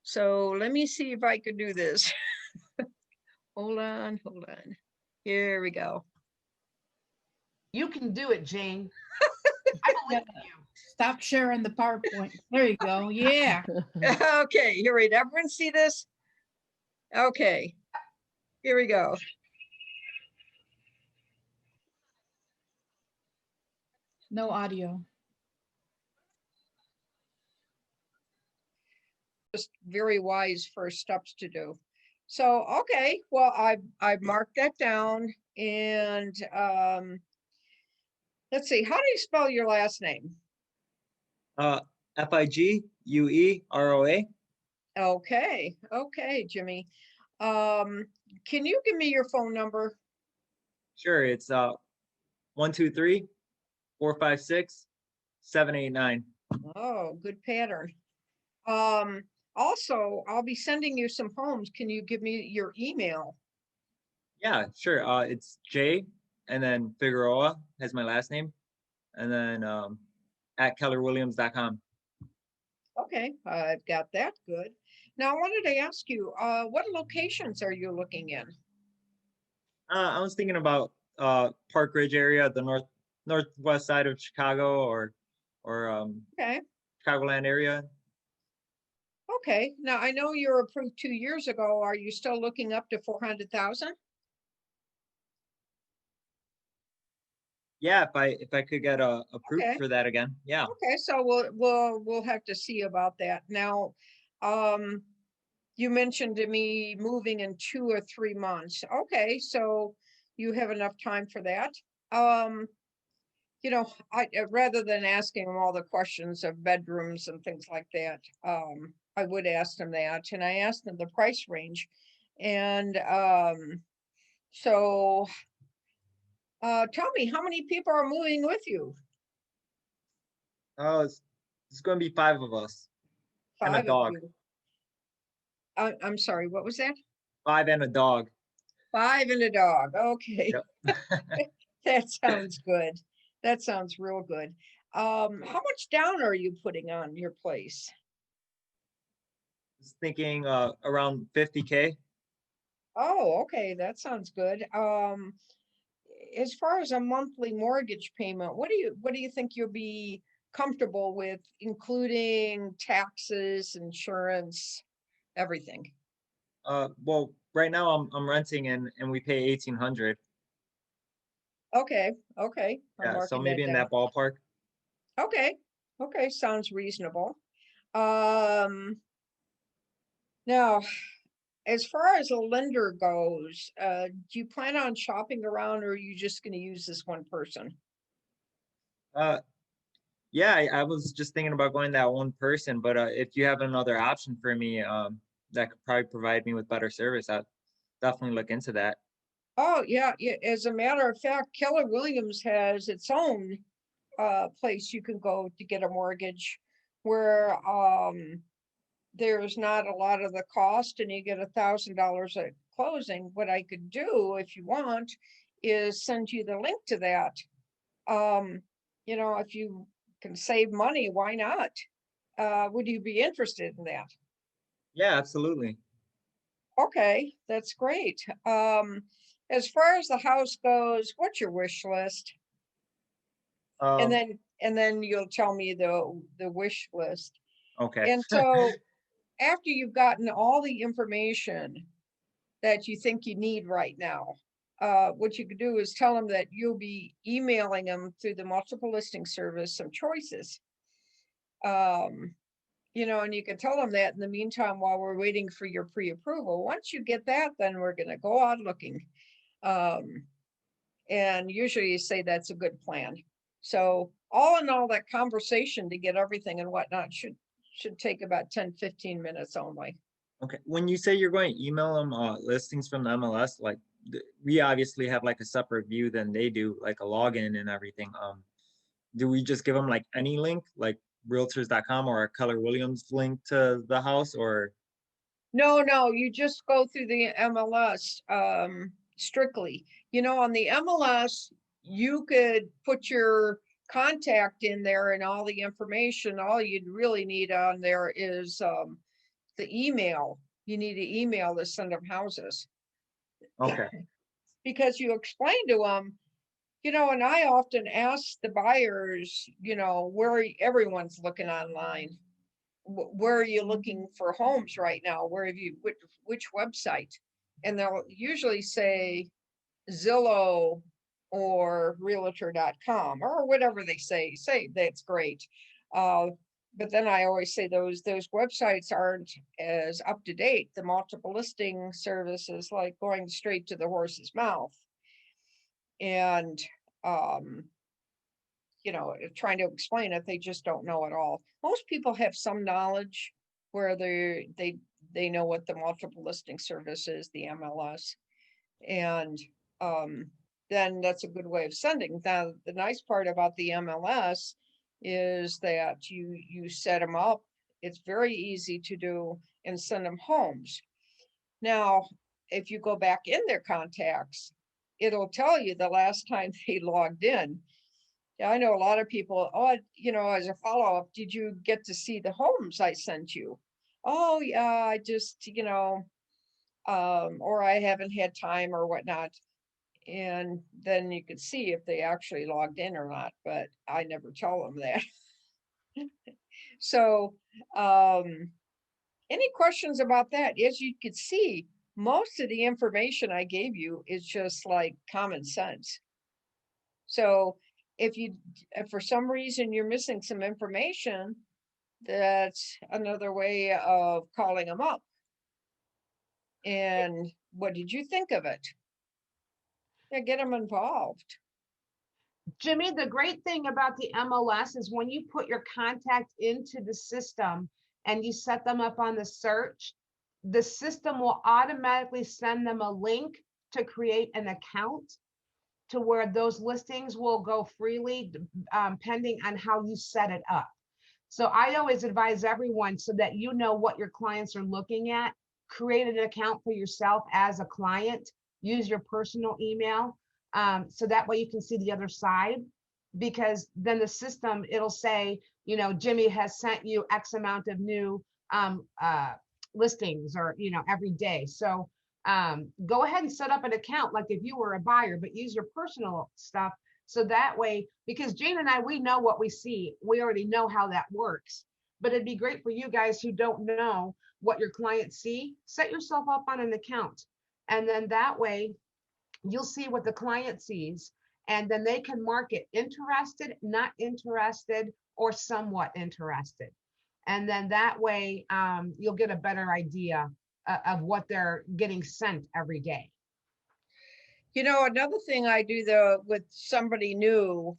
So let me see if I could do this. Hold on. Here we go. You can do it, Jane. I believe in you. Stop sharing the PowerPoint. There you go. Yeah. Okay, here we go. Everyone see this? Okay, here we go. No audio. Just very wise first steps to do. So, okay, well, I've marked that down, and let's see, how do you spell your last name? Figueroa. Okay, Jimmy. Can you give me your phone number? Sure, it's 123-456-789. Oh, good pattern. Also, I'll be sending you some homes. Can you give me your email? Yeah, sure. It's J and then Figueroa has my last name, and then at kellerwilliams.com. Okay, I've got that. Good. Now, I wanted to ask you, what locations are you looking in? I was thinking about Park Ridge area, the northwest side of Chicago, or Okay. Chicagoland area. Okay. Now, I know you were approved 2 years ago. Are you still looking up to 400,000? Yeah, if I could get approved for that again. Yeah. Okay, so we'll have to see about that. Now, you mentioned to me moving in 2 or 3 months. Okay, so you have enough time for that. You know, rather than asking them all the questions of bedrooms and things like that, I would ask them that, and I asked them the price range. And so tell me, how many people are moving with you? Oh, it's going to be 5 of us and a 5 of dog. you. I'm sorry, what was that? 5 and a dog. 5 and a dog. Okay. Yep. That sounds good. That sounds real good. How much down are you putting on your place? Was thinking around 50K. Oh, okay, that sounds good. As far as a monthly mortgage payment, what do you think you'll be comfortable with, including taxes, insurance, everything? Well, right now I'm renting and we pay 1,800. Okay, okay, I'm Yeah, so marking maybe that in down. that ballpark. Okay, okay, sounds reasonable. Um, Now, as far as a lender goes, do you plan on shopping around, or are you just going to use this one person? Uh, yeah, I was just thinking about going that one person, but if you have another option for me, that could probably provide me with better service, I'd definitely look into that. Oh, yeah, yeah. As a matter of fact, Keller Williams has its own place you can go to get a mortgage where there's not a lot of the cost and you get $1,000 at closing. What I could do, if you want, is send you the link to that. You know, if you can save money, why not? Would you be interested in that? Yeah, absolutely. Okay, that's great. As far as the house goes, what's your wish list? And Um, then you'll tell me the wish list. okay. And so after you've gotten all the information that you think you need right now, what you could do is tell them that you'll be emailing them through the multiple listing service some choices. You know, and you can tell them that in the meantime while we're waiting for your pre-approval. Once you get that, then we're going to go out looking. And usually you say that's a good plan. So all in all, that conversation to get everything and whatnot should take about 10-15 minutes only. Okay. When you say you're going to email them listings from the MLS, like we obviously have like a separate view than they do, like a login and everything. Do we just give them like any link, like realtors.com or a Keller Williams link to the house, or? No, you just go through the MLS strictly. You know, on the MLS, you could put your contact in there and all the information. All you'd really need on there is the email. You need to email to send them houses. Okay. Because you explain to them, you know, and I often ask the buyers, you know, where everyone's looking online. Where are you looking for homes right now? Where have you, which website? And they'll usually say Zillow or realtor.com or whatever they say. That's great. But then I always say those websites aren't as up to date. The multiple listing services like going straight to the horse's mouth. And you know, trying to explain it, they just don't know it all. Most people have some knowledge where they know what the multiple listing service is, the MLS, and then that's a good way of sending. Now, the nice part about the MLS is that you set them up. It's very easy to do and send them homes. Now, if you go back in their contacts, it'll tell you the last time they logged in. Yeah, I know a lot of people, oh, you know, as a follow-up, did you get to see the homes I sent you? Oh, yeah, I just, you know, or I haven't had time or whatnot. And then you could see if they actually logged in or not, but I never tell them that. So, any questions about that? As you could see, most of the information I gave you is just like common sense. So if for some reason you're missing some information, that's another way of calling them up. And what did you think of it? Yeah, get them involved. Jimmy, the great thing about the MLS is when you put your contact into the system and you set them up on the search, the system will automatically send them a link to create an account to where those listings will go freely, pending on how you set it up. So I always advise everyone, so that you know what your clients are looking at, create an account for yourself as a client, use your personal email, so that way you can see the other side, because then the system, it'll say, you know, Jimmy has sent you X amount of new listings, or, you know, every day. So go ahead and set up an account like if you were a buyer, but use your personal stuff. So that way, because Jane and I, we know what we see. We already know how that works. But it'd be great for you guys who don't know what your clients see. Set yourself up on an account. And then that way, you'll see what the client sees. And then they can mark it interested, not interested, or somewhat interested. And then that way, you'll get a better idea of what they're getting sent every day. You know, another thing I do though with somebody new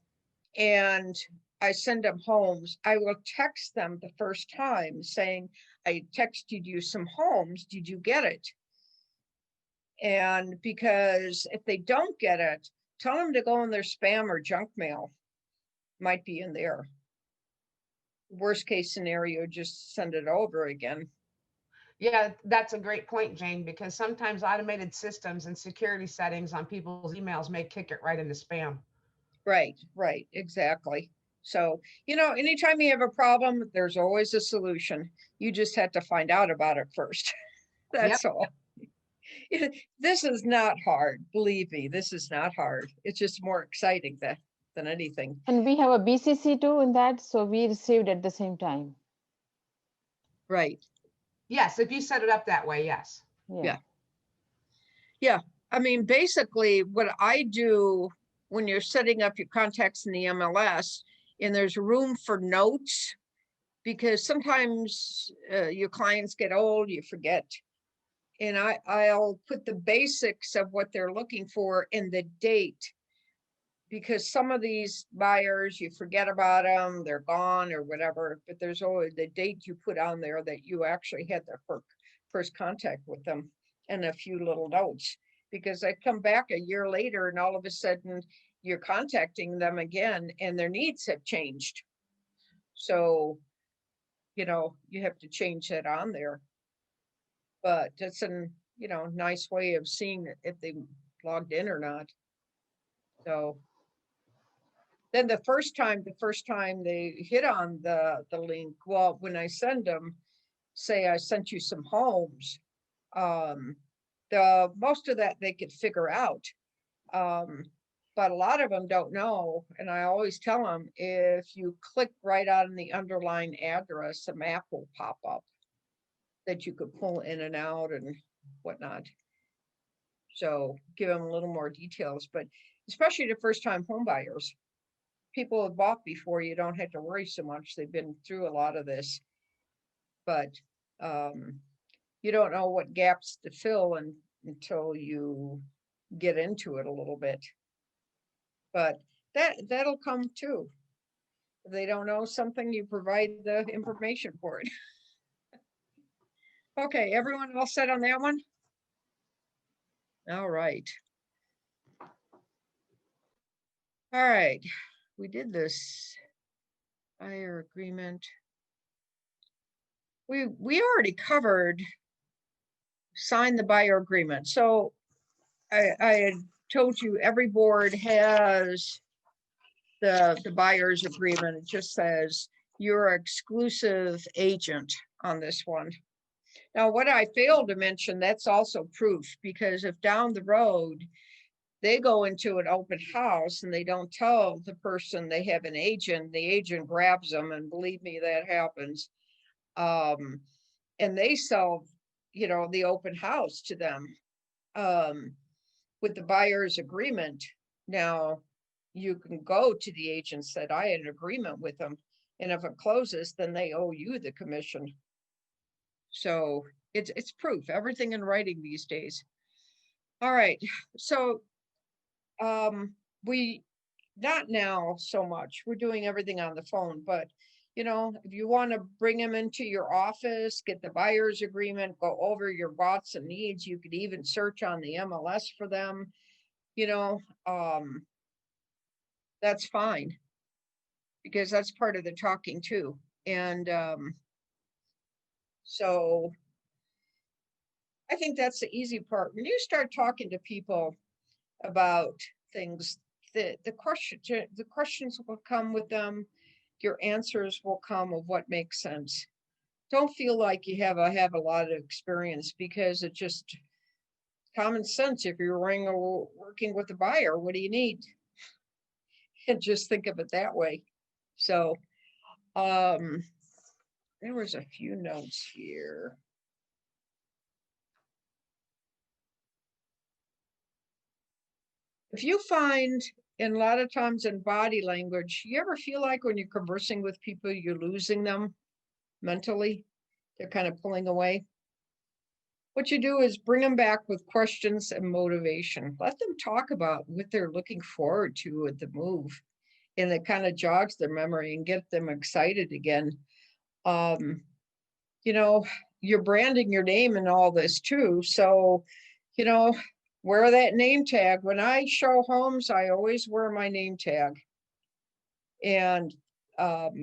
and I send them homes, I will text them the first time saying, I texted you some homes, did you get it? And because if they don't get it, tell them to go in their spam or junk mail. Might be in there. Worst case scenario, just send it over again. Yeah, that's a great point, Jane, because sometimes automated systems and security settings on people's emails may kick it right into spam. Right, right, exactly. So, you know, anytime you have a problem, there's always a solution. You just have to find out about it first. That's all. This is not hard. Believe me, this is not hard. It's just more exciting than anything. And we have a BCC too in that, so we received at the same time. Right. Yes, if you set it up that way, yes. Yeah. Yeah. I mean, basically what I do when you're setting up your contacts in the MLS, and there's room for notes, because sometimes your clients get old, you forget. And I'll put the basics of what they're looking for in the date, because some of these buyers, you forget about them, they're gone or whatever, but there's always the date you put on there that you actually had their first contact with them, and a few little notes, because I come back a year later and all of a sudden you're contacting them again and their needs have changed. So, you know, you have to change that on there. But it's a, you know, nice way of seeing if they logged in or not. So then the first time they hit on the link, well, when I send them, say I sent you some homes, the most of that they could figure out. But a lot of them don't know. And I always tell them, if you click right on the underlying address, a map will pop up that you could pull in and out and whatnot. So give them a little more details, but especially the first time home buyers. People have bought before, you don't have to worry so much. They've been through a lot of this, but you don't know what gaps to fill until you get into it a little bit. But that'll come too. If they don't know something, you provide the information for it. Okay, everyone all set on that one? All right. All right, we did this buyer agreement. We already covered sign the buyer agreement. So I had told you every board has the buyer's agreement. It just says you're an exclusive agent on this one. Now, what I failed to mention, that's also proof, because if down the road they go into an open house and they don't tell the person they have an agent, the agent grabs them, and believe me, that happens. And they sell, you know, the open house to them with the buyer's agreement. Now you can go to the agent, said I had an agreement with them, and if it closes, then they owe you the commission. So it's proof, everything in writing these days. All right, so we not now so much. We're doing everything on the phone, but you know, if you want to bring them into your office, get the buyer's agreement, go over your wants and needs, you could even search on the MLS for them, you know, that's fine, because that's part of the talking too. And so I think that's the easy part. When you start talking to people about things, the questions will come with them. Your answers will come of what makes sense. Don't feel like you have a lot of experience, because it's just common sense. If you're working with a buyer, what do you need? And just think of it that way. So there was a few notes here. If you find, and a lot of times in body language, you ever feel like when you're conversing with people, you're losing them mentally? They're kind of pulling away. What you do is bring them back with questions and motivation. Let them talk about what they're looking forward to at the move. And it kind of jogs their memory and get them excited again. You know, you're branding your name and all this too. So, you know, wear that name tag. When I show homes, I always wear my name tag. And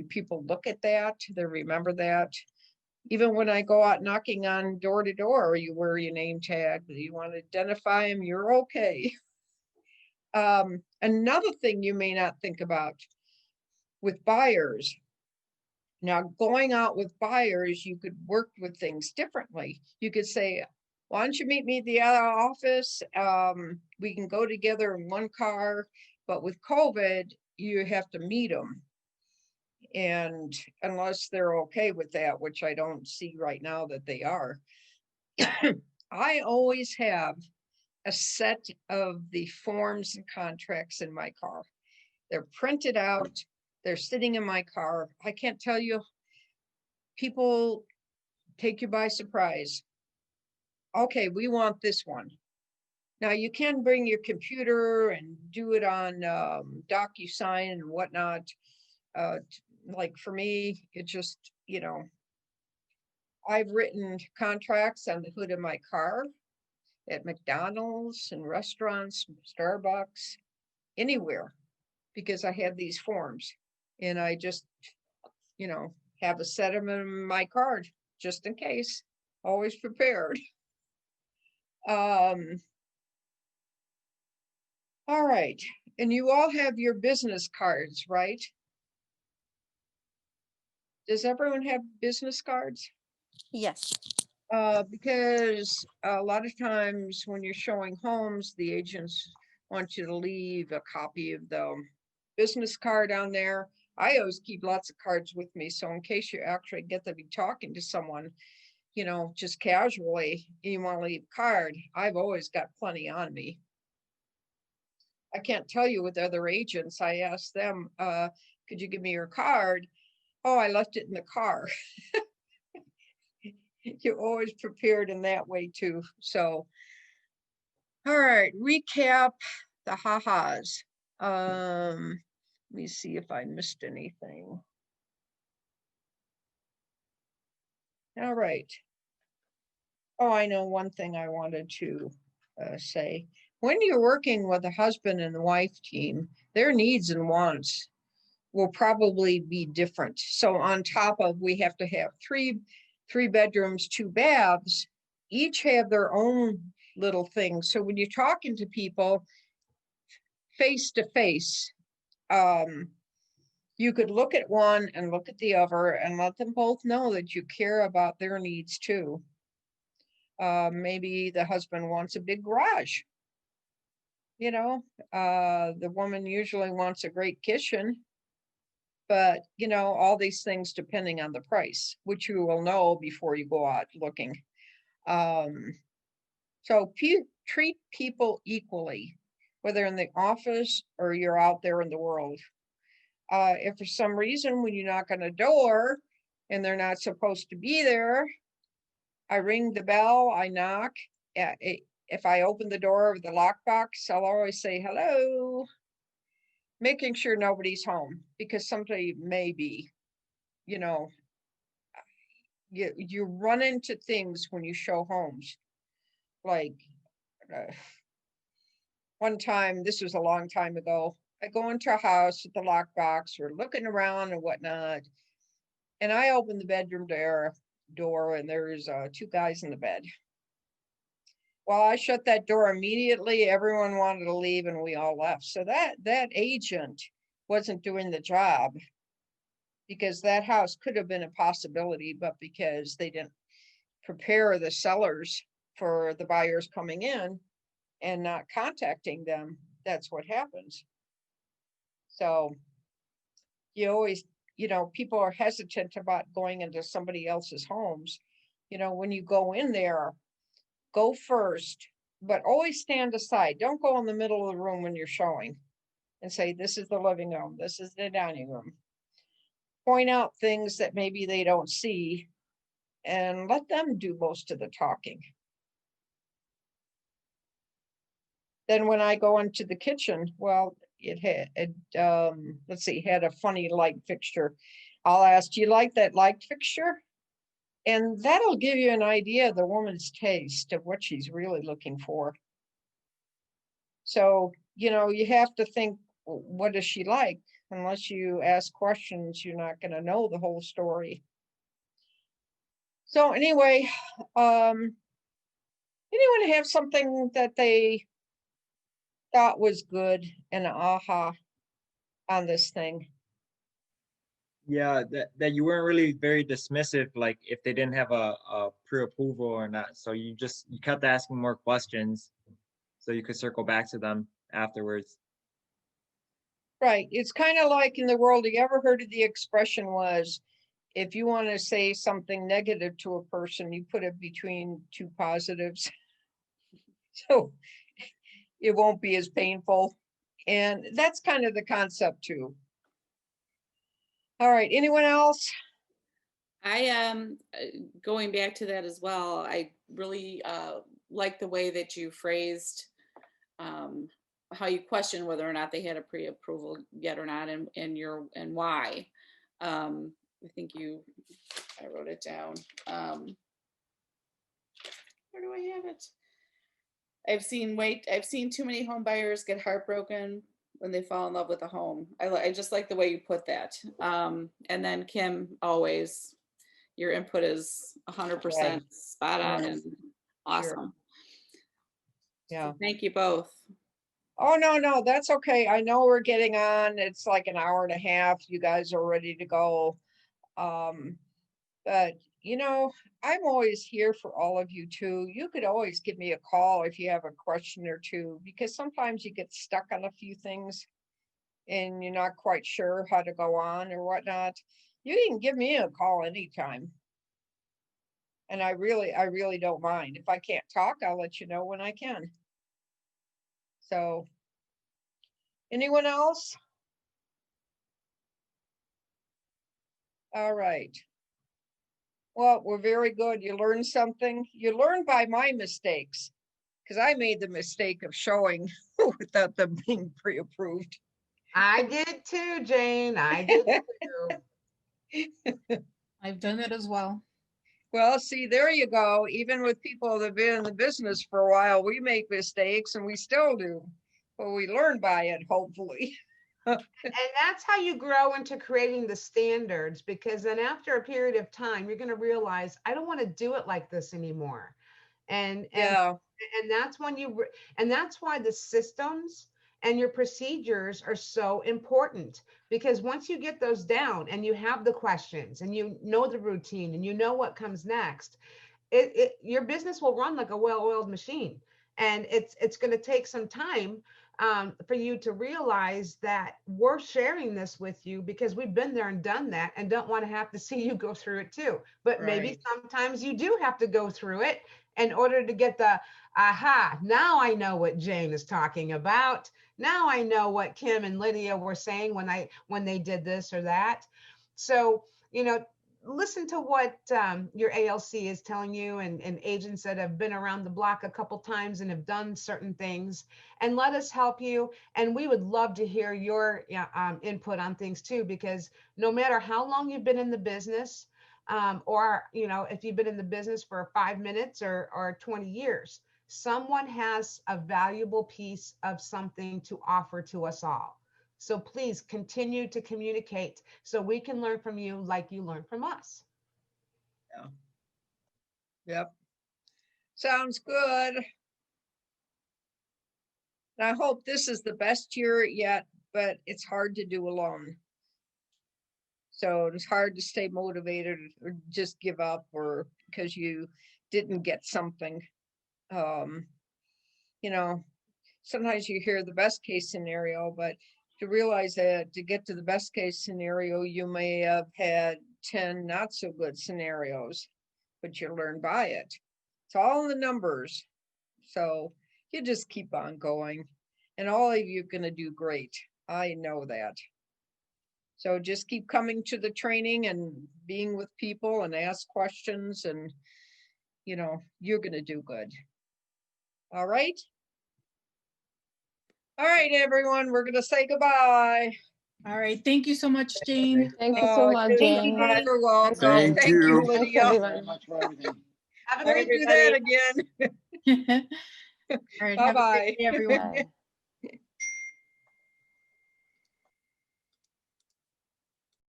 people look at that, they remember that. Even when I go out knocking on door to door, you wear your name tag. You want to identify them, you're okay. Another thing you may not think about with buyers. Now, going out with buyers, you could work with things differently. You could say, why don't you meet me at the other office? We can go together in one car, but with COVID, you have to meet them. And unless they're okay with that, which I don't see right now that they are, I always have a set of the forms and contracts in my car. They're printed out. They're sitting in my car. I can't tell you, people take you by surprise. Okay, we want this one. Now you can bring your computer and do it on DocuSign and whatnot. Like for me, it just, you know, I've written contracts on the hood of my car at McDonald's and restaurants, Starbucks, anywhere, because I have these forms, and I just, you know, have a set of them in my card just in case, always prepared. All right, and you all have your business cards, right? Does everyone have business cards? Yes. Because a lot of times when you're showing homes, the agents want you to leave a copy of the business card on there. I always keep lots of cards with me, so in case you actually get to be talking to someone, you know, just casually, you want to leave a card, I've always got plenty on me. I can't tell you with other agents, I asked them, could you give me your card? Oh, I left it in the car. You're always prepared in that way too. So, all right, recap the ha-has. Let me see if I missed anything. All right. Oh, I know one thing I wanted to say. When you're working with a husband and wife team, their needs and wants will probably be different. So on top of, we have to have three bedrooms, 2 baths, each have their own little things. So when you're talking to people face to face, you could look at one and look at the other and let them both know that you care about their needs too. Maybe the husband wants a big garage. You know, the woman usually wants a great kitchen, but you know, all these things depending on the price, which you will know before you go out looking. So treat people equally, whether in the office or you're out there in the world. If for some reason when you knock on a door and they're not supposed to be there, I ring the bell, I knock. If I open the door of the lockbox, I'll always say hello. making sure nobody's home because somebody may be, you know, you run into things when you show homes. Like one time, this was a long time ago, I go into a house with the lockbox, we're looking around and whatnot. And I open the bedroom door and there's two guys in the bed. Well, I shut that door immediately. Everyone wanted to leave and we all left. So that agent wasn't doing the job because that house could have been a possibility, but because they didn't prepare the sellers for the buyers coming in and not contacting them, that's what happens. So you always, people are hesitant about going into somebody else's homes. When you go in there, go first, but always stand aside. Don't go in the middle of the room when you're showing and say, this is the living room, this is the dining room. Point out things that maybe they don't see and let them do most of the talking. Then when I go into the kitchen, well, it had, let's see, had a funny light fixture. I'll ask, do you like that light fixture? And that'll give you an idea of the woman's taste of what she's really looking for. So, you have to think, what does she like? Unless you ask questions, you're not going to know the whole story. So anyway, anyone have something that they thought was good and aha on this thing? Yeah, that you weren't really very dismissive, like if they didn't have a pre-approval or not. So you kept asking more questions so you could circle back to them afterwards. Right. It's kind of like in the world, you ever heard of the expression was, if you want to say something negative to a person, you put it between two positives. So it won't be as painful. And that's kind of the concept too. All right, anyone else? I am going back to that as well. I really like the way that you phrased how you question whether or not they had a pre-approval yet or not, and why. I think I wrote it down. Where do I have it? I've seen too many home buyers get heartbroken when they fall in love with a home. I just like the way you put that. And then Kim, always, your input is 100% spot on and awesome. Sure. Yeah. So thank you both. Oh, no, that's okay. I know we're getting on. It's like an hour and a half. You guys are ready to go. But I'm always here for all of you too. You could always give me a call if you have a question or two, because sometimes you get stuck on a few things and you're not quite sure how to go on or whatnot. You can give me a call anytime. And I really don't mind. If I can't talk, I'll let you know when I can. So, anyone else? All right. Well, we're very good. You learned something. You learned by my mistakes, because I made the mistake of showing without them being pre-approved. I did too, Jane. I did too. I've done it as well. Well, see, there you go. Even with people that have been in the business for a while, we make mistakes and we still do. But we learn by it, hopefully. And that's how you grow into creating the standards, because then after a period of time, you're going to realize, I don't want to do it like this anymore. And that's when and that's why the systems and your procedures are so important, because once you get those down and you have the questions and you know the routine and you know what comes next, your business will run like a well-oiled machine. And it's going to take some time for you to realize that we're sharing this with you because we've been there and done that and don't want to have to see you go through it too. But maybe sometimes you do have to go through it in order to get the aha, now I know what Jane is talking about. Now I know what Kim and Lydia were saying when they did this or that. So, listen to what your ALC is telling you and agents that have been around the block a couple times and have done certain things, and let us help you. And we would love to hear your input on things too, because no matter how long you've been in the business, or, you know, if you've been in the business for 5 minutes or 20 years, someone has a valuable piece of something to offer to us all. So please continue to communicate so we can learn from you like you learn from us. Yep. Sounds good. I hope this is the best year yet, but it's hard to do alone. So it's hard to stay motivated or just give up or because you didn't get something. You know, sometimes you hear the best case scenario, but to realize that to get to the best case scenario, you may have had 10 not so good scenarios, but you learn by it. It's all in the numbers. So you just keep on going and all of you are going to do great. I know that. So just keep coming to the training and being with people and ask questions and, you know, you're going to do good. All right. All right, everyone, we're going to say goodbye. All right. Thank you so much, Jane. Thank you so much, Jane. You're welcome. Thank Thank you, you. Lydia. Thank you very much for everything. Have a I great do that again. All right. Have a Bye-bye. great day, everyone. Bye.